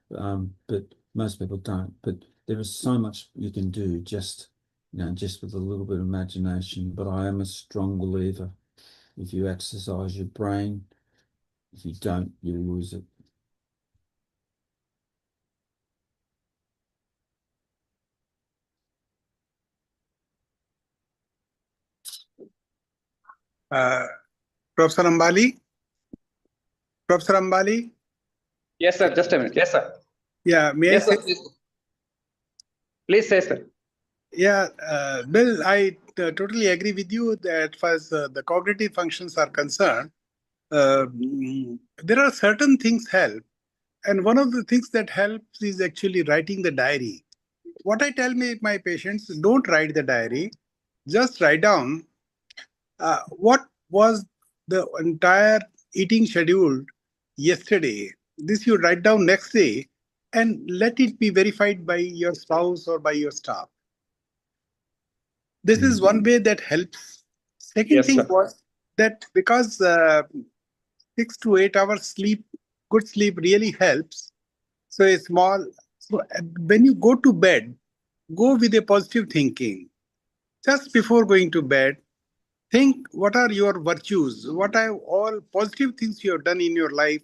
But most people don't. But there is so much you can do just with a little bit of imagination. But I am a strong believer. If you exercise your brain, if you don't, you lose it. Professor Ambali? Professor Ambali? Yes, sir. Just a minute. Yes, sir. Yeah, may Yes, I say? sir. Please say, sir. Yeah, Bill, I totally agree with you that as far as the cognitive functions are concerned, there are certain things help. And one of the things that helps is actually writing the diary. What I tell my patients, don't write the diary, just write down what was the entire eating schedule yesterday. This you write down next day and let it be verified by your spouse or by your staff. This is one way that helps. Second Yes, thing sir. was that because 6 to 8 hours sleep, good sleep really helps. So when you go to bed, go with a positive thinking. Just before going to bed, think what are your virtues, what are all positive things you have done in your life,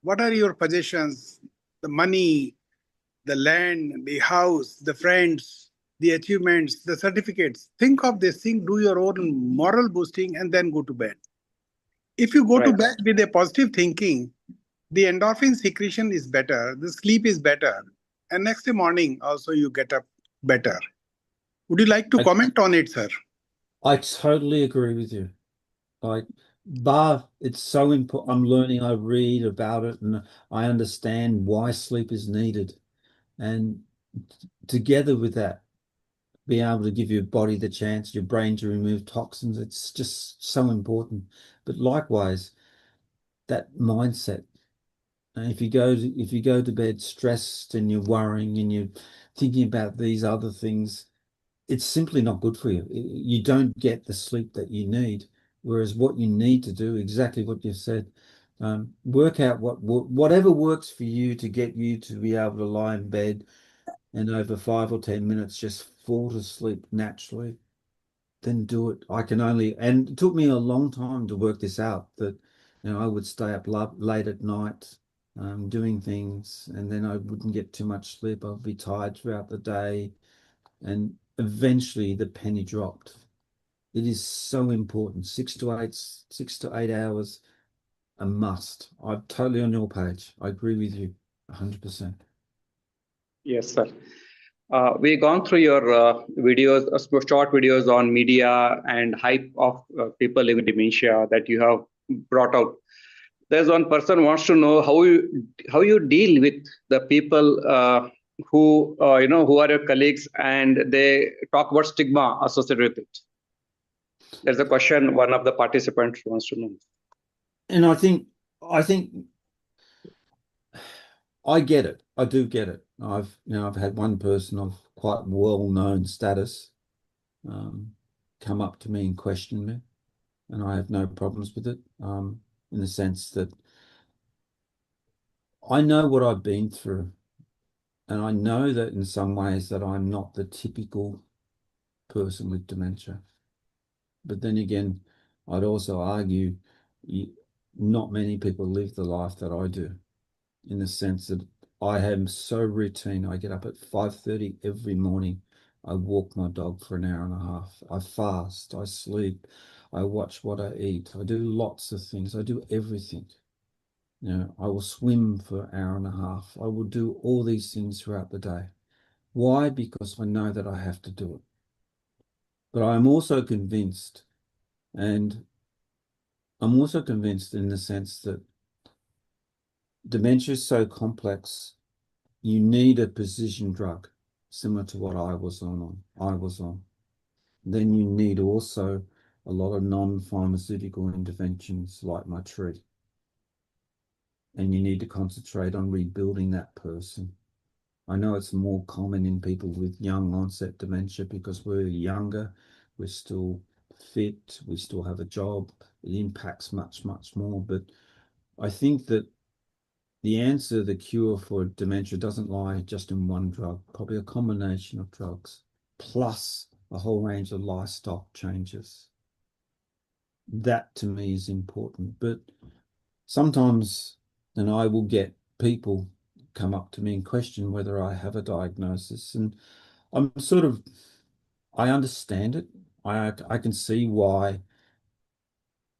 what are your possessions, the money, the land, the house, the friends, the achievements, the certificates. Think of this thing, do your own moral boosting, and then go to bed. If you go to bed with a positive thinking, the endorphin secretion is better, the sleep is better, and next day morning also you get up better. Would you like to comment on it, sir? I totally agree with you. It's so important. I'm learning, I read about it, and I understand why sleep is needed. And together with that, being able to give your body the chance, your brain to remove toxins, it's just so important. But likewise, that mindset. And if you go to bed stressed and you're worrying and you're thinking about these other things, it's simply not good for you. You don't get the sleep that you need. Whereas what you need to do, exactly what you said, work out whatever works for you to get you to be able to lie in bed and over 5 or 10 minutes just fall to sleep naturally, then do it. And it took me a long time to work this out, that I would stay up late at night doing things, and then I wouldn't get too much sleep. I'd be tired throughout the day, and eventually the penny dropped. It is so important. 6 to 8 hours, a must. I'm totally on your page. I agree with you 100%. Yes, sir. We've gone through your videos, short videos on media and hype of people living with dementia that you have brought out. There's one person who wants to know how you deal with the people who who are your colleagues, and they talk about stigma associated with it. There's a question one of the participants wants to know. And I think I get it. I do get it. I've had one person of quite well-known status come up to me and question me, and I have no problems with it, in the sense that I know what I've been through, and I know that in some ways that I'm not the typical person with dementia. But then again, I'd also argue not many people live the life that I do, in the sense that I am so routine. I get up at 5:30 every morning. I walk my dog for an hour and a half. I fast, I sleep, I watch what I eat. I do lots of things. I do everything. I will swim for an hour and a half. I will do all these things throughout the day. Why? Because I know that I have to do it. But I'm also convinced, and I'm also convinced in the sense that dementia is so complex, you need a precision drug similar to what I was on. Then you need also a lot of non-pharmaceutical interventions like my Shri. And you need to concentrate on rebuilding that person. I know it's more common in people with young onset dementia because we're younger, we're still fit, we still have a job. It impacts much, much more. But I think that the answer, the cure for dementia doesn't lie just in one drug, probably a combination of drugs, plus a whole range of lifestyle changes. That to me is important. But sometimes, and I will get people come up to me and question whether I have a diagnosis. And I'm I understand it. I can see why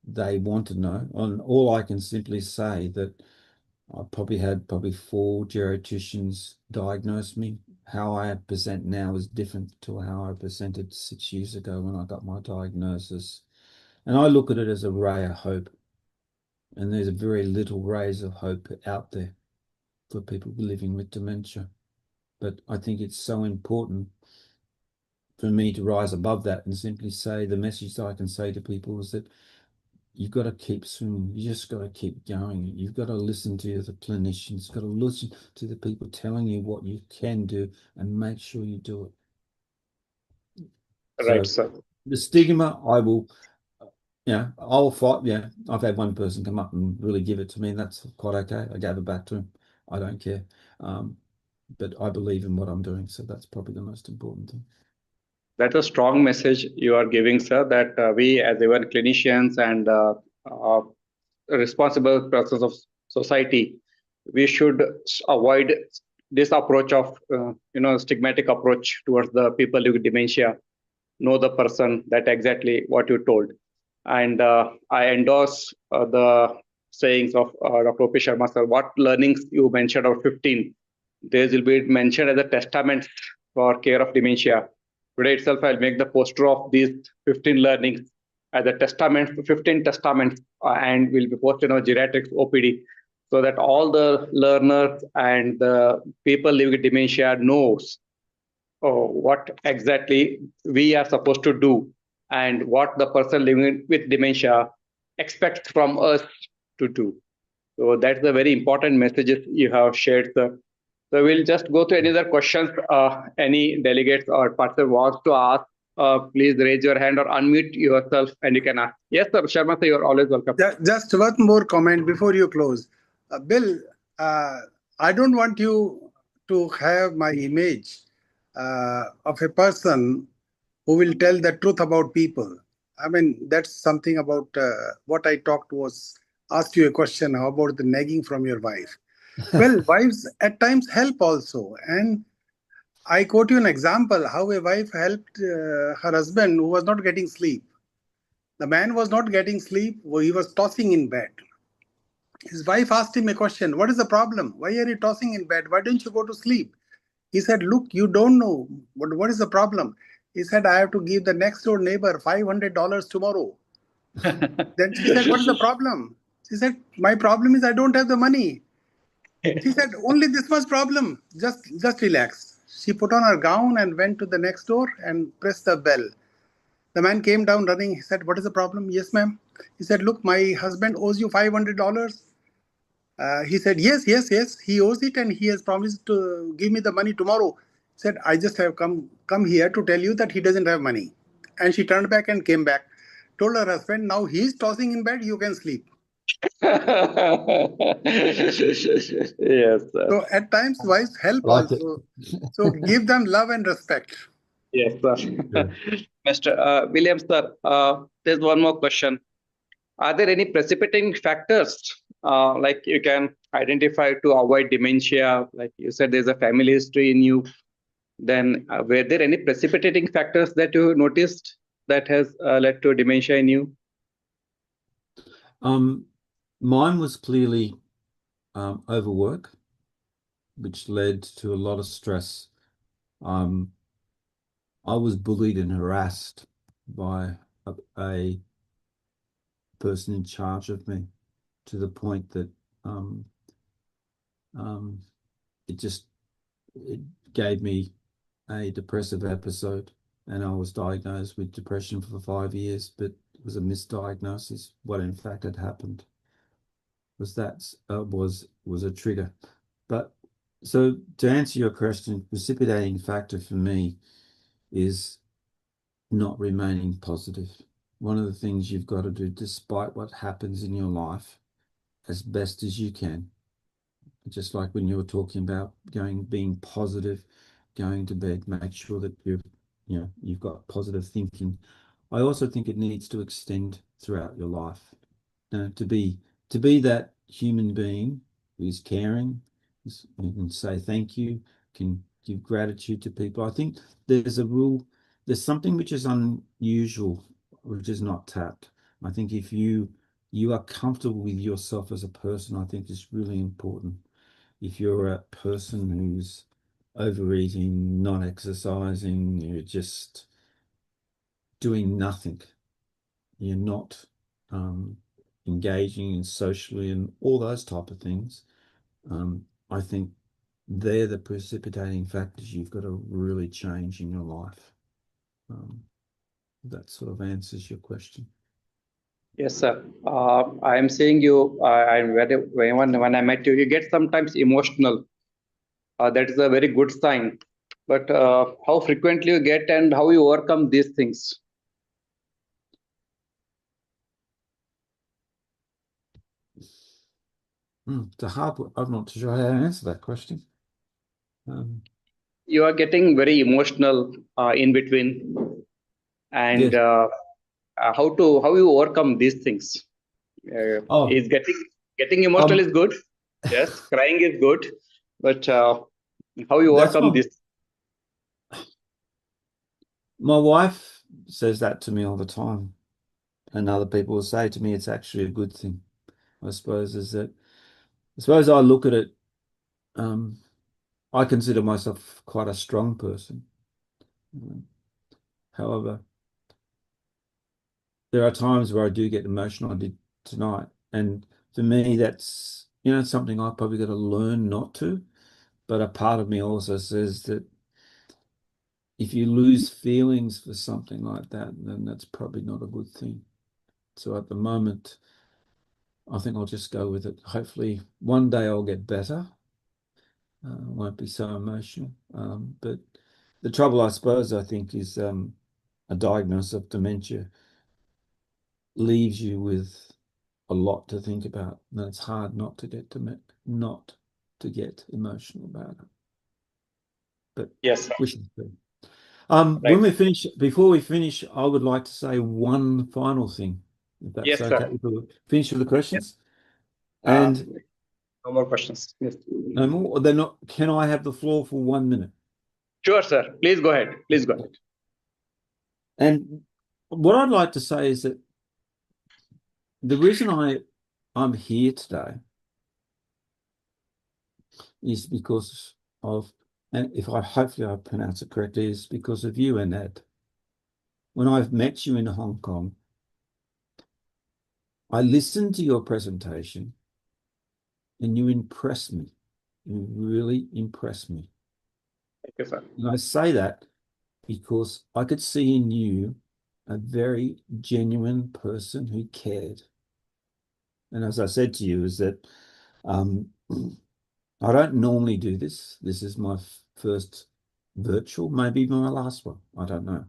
they want to know. And all I can simply say that I probably had 4 geriatricians diagnose me. How I present now is different to how I presented 6 years ago when I got my diagnosis. And I look at it as a ray of hope. And there's very little rays of hope out there for people living with dementia. But I think it's so important for me to rise above that and simply say the message that I can say to people is that you've got to keep swimming. You just got to keep going. You've got to listen to the clinicians, got to listen to the people telling you what you can do and make sure you do it. Right, So sir. the stigma, I'll fight. Yeah, I've had one person come up and really give it to me, and that's quite okay. I gave it back to him. I don't care. But I believe in what I'm doing, so that's probably the most important thing. That's a strong message you are giving, sir, that we as even clinicians and responsible persons of society, we should avoid this approach of, stigmatic approach towards the people with dementia. Know the person, that exactly what you told. And I endorse the sayings of Dr. O.P. Sharma, sir. What learnings you mentioned of 15, these will be mentioned as a testament for care of dementia. Today itself, I'll make the poster of these 15 learnings as a testament, 15 testaments, and will be posted on Geriatrics OPD, so that all the learners and the people living with dementia knows what exactly we are supposed to do and what the person living with dementia expects from us to do. So that's the very important messages you have shared, sir. So we'll just go to any other questions. Any delegates or person wants to ask, please raise your hand or unmute yourself and you can ask. Yes, sir. Sharma, sir, you're always welcome. Just one more comment before you close. Bill, I don't want you to have my image of a person who will tell the truth about people. I mean, that's something about what I talked was, asked you a question, how about the nagging from your wife? Well, wives at times help also. And I quote you an example, how a wife helped her husband who was not getting sleep. The man was not getting sleep, he was tossing in bed. His wife asked him a question, what is the problem? Why are you tossing in bed? Why don't you go to sleep? He said, look, you don't know. What is the problem? He said, I have to give the next door neighbor $500 tomorrow. Then she said, what is the problem? She said, my problem is I don't have the money. She said, only this much problem. Just relax. She put on her gown and went to the next door and pressed the bell. The man came down running. He said, "What is the problem?" "Yes, ma'am." He said, "Look, my husband owes you $500. He said, "Yes, yes, yes. He owes it and he has promised to give me the money tomorrow." He said, "I just have come here to tell you that he doesn't have money." And she turned back and came back. Told her husband, "Now he's tossing in bed, you can sleep." Yes, sir. So at times wives help Like it. also. So give them love and respect. Yes, sir. Mr. William, sir, there's one more question. Are there any precipitating factors like you can identify to avoid dementia? Like you said, there's a family history in you. Then were there any precipitating factors that you noticed that has led to dementia in you? Mine was clearly overwork, which led to a lot of stress. I was bullied and harassed by a person in charge of me to the point that it gave me a depressive episode, and I was diagnosed with depression for 5 years, but it was a misdiagnosis. What in fact had happened was was a trigger. But so to answer your question, precipitating factor for me is not remaining positive. One of the things you've got to do, despite what happens in your life, as best as you can, just like when you were talking about being positive, going to bed, make sure that you've got positive thinking. I also think it needs to extend throughout your life. To be that human being who is caring, you can say thank you, can give gratitude to people. I think there's something which is unusual, which is not tapped. I think if you are comfortable with yourself as a person, I think it's really important. If you're a person who's overeating, not exercising, you're just doing nothing, you're not engaging in socially and all those type of things, I think they're the precipitating factors you've got to really change in your life. That sort of answers your question. Yes, sir. I am saying you, when I met you, you get sometimes emotional. That is a very good sign. But how frequently you get and how you overcome these things? It's a hard one. I'm not sure how to answer that question. You are getting very emotional in between, and yes. how you overcome these things? Is getting emotional is good. Yes, crying is good, but how you overcome this? My wife says that to me all the time, and other people will say to me it's actually a good thing. I suppose I look at it. I consider myself quite a strong person. However, there are times where I do get emotional. I did tonight, and for me, that's something I've probably got to learn not to. But a part of me also says that if you lose feelings for something like that, then that's probably not a good thing. So at the moment, I think I'll just go with it. Hopefully, one day I'll get better. Won't be so emotional. But the trouble, I suppose, I think, is a diagnosis of dementia leaves you with a lot to think about, and it's hard not to get emotional about it. But yes, we should do. When we finish, before we finish, I would like to say one final thing, if that's yes, okay. Sir. Finish with the questions. Yes. And no more questions. Yes. No more. They're not. Can I have the floor for 1 minute? Sure, sir. Please go ahead. Please go ahead. And what I'd like to say is that the reason I'm here today is because of, and hopefully I pronounce it correctly, is because of you, Annette. When I've met you in Hong Kong, I listened to your presentation and you impressed me. You really impressed me. Thank you, sir. And I say that because I could see in you a very genuine person who cared. And as I said to you, is that I don't normally do this. This is my first virtual, maybe my last one. I don't know.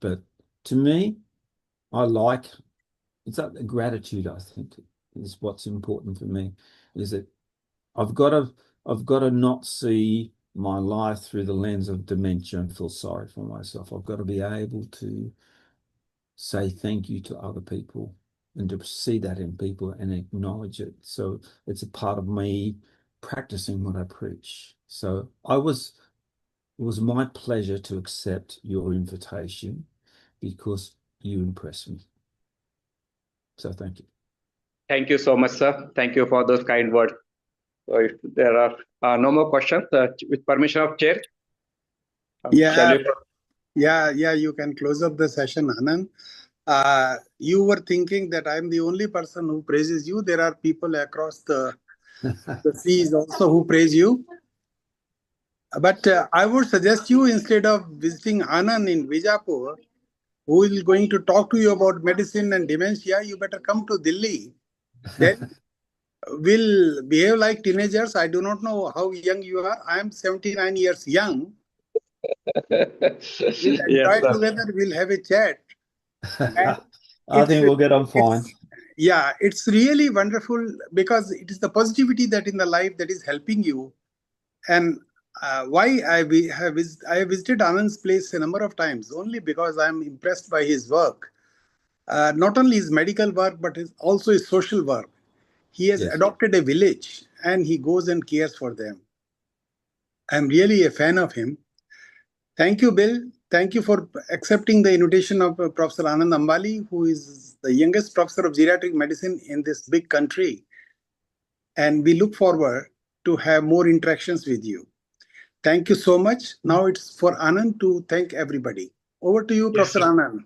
But to me, it's like the gratitude, I think, is what's important for me, is that I've got to not see my life through the lens of dementia and feel sorry for myself. I've got to be able to say thank you to other people and to see that in people and acknowledge it. So it's a part of me practicing what I preach. So it was my pleasure to accept your invitation because you impressed me. So thank you. Thank you so much, sir. Thank you for those kind words. So if there are no more questions, with permission of chair, Yeah, you can close up the session, Anand. You were thinking that I'm the only person who praises you. There are people across the seas also who praise you. But I would suggest you, instead of visiting Anand in Vijayapura, who is going to talk to you about medicine and dementia, you better come to Delhi. Then we'll behave like teenagers. I do not know how young you are. I am 79 years young. We'll enjoy together. We'll have a chat. I think we'll get on fine. It's really wonderful because it is the positivity that in the life that is helping you. And why I have visited Anand's place a number of times, only because I'm impressed by his work. Not only his medical work, but also his social work. He has adopted a village and he goes and cares for them. I'm really a fan of him. Thank you, Bill. Thank you for accepting the invitation of Professor Anand Ambali, who is the youngest professor of geriatric medicine in this big country. And we look forward to have more interactions with you. Thank you so much. Now it's for Anand to thank everybody. Over to you, Professor Anand.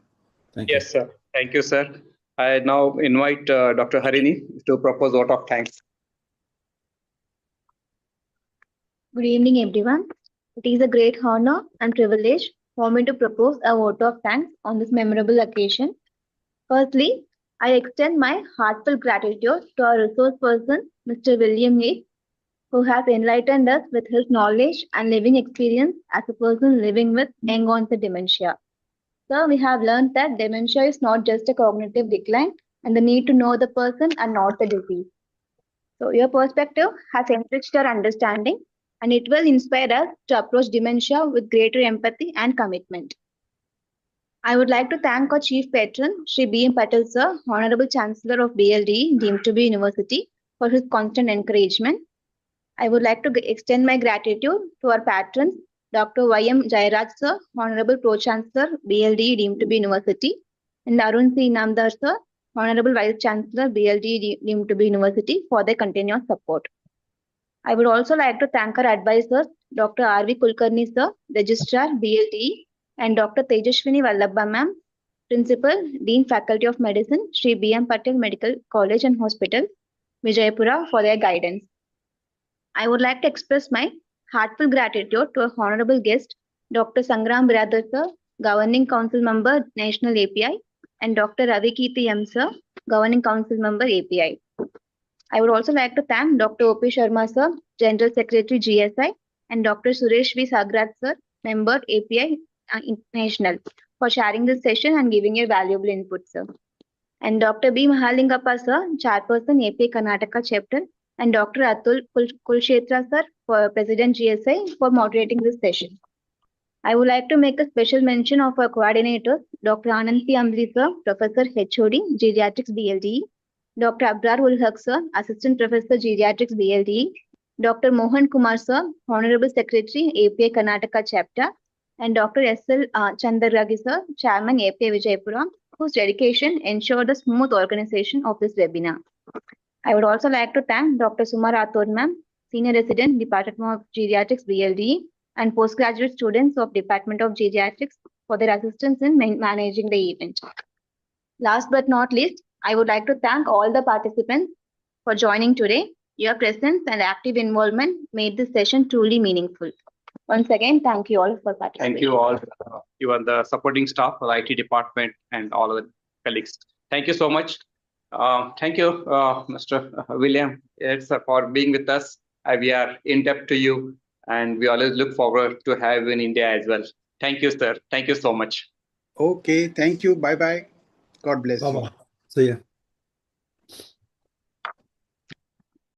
Thank you. Yes, sir. Thank you, sir. I now invite Dr. Harini to propose vote of thanks. Good evening, everyone. It is a great honor and privilege for me to propose a vote of thanks on this memorable occasion. Firstly, I extend my heartfelt gratitude to our resource person, Mr. William Yeates, who has enlightened us with his knowledge and living experience as a person living with young onset dementia. So we have learned that dementia is not just a cognitive decline and the need to know the person and not the disease. So your perspective has enriched our understanding and it will inspire us to approach dementia with greater empathy and commitment. I would like to thank our chief patron, Shri B. Patil sir, Honorable Chancellor of BLDE, deemed to be University, for his constant encouragement. I would like to extend my gratitude to our patrons, Dr. Y.M. Jairaj sir, Honorable Pro Chancellor, BLDE, deemed to be University, and Arun C. Namdar sir, Honorable Vice Chancellor, BLDE, deemed to be University, for their continuous support. I would also like to thank our advisors, Dr. R.V. Kulkarni sir, Registrar, BLDE, and Dr. Tejashwini Vallabha ma'am, Principal, Dean Faculty of Medicine, Shri B.M. Patil Medical College and Hospital, Vijayapura, for their guidance. I would like to express my heartfelt gratitude to our honorable guest, Dr. Sangram Biradar sir, Governing Council Member, National API, and Dr. Ravi Kirti M sir, Governing Council Member, API. I would also like to thank Dr. O.P. Sharma sir, General Secretary, GSI, and Dr. Suresh V. Sagrat sir, Member, API International, for sharing this session and giving your valuable input, sir. And Dr. B. Mahalingappa sir, Chairperson, API Karnataka Chapter, and Dr. Atul Kulshetra sir, for President, GSI, for moderating this session. I would like to make a special mention of our coordinators, Dr. Anand P. Ambli sir, Professor HOD, Geriatrics, BLDE, Dr. Abrar ul Haq sir, Assistant Professor, Geriatrics, BLDE, Dr. Mohan Kumar sir, Honorable Secretary, API Karnataka Chapter, and Dr. S.L. Chandragagi sir, Chairman, API Vijayapura, whose dedication ensured the smooth organization of this webinar. I would also like to thank Dr. Suma Rathod ma'am, Senior Resident, Department of Geriatrics, BLDE, and postgraduate students of Department of Geriatrics for their assistance in managing the event. Last but not least, I would like to thank all the participants for joining today. Your presence and active involvement made this session truly meaningful. Once again, thank you all for participating. Thank you all, even the supporting staff, the IT department, and all of the colleagues. Thank you so much. Thank you, Mr. William Yeates, for being with us. We are indebted to you, and we always look forward to have you in India as well. Thank you, sir. Thank you so much. Okay, thank you. Bye-bye. God bless you. See you.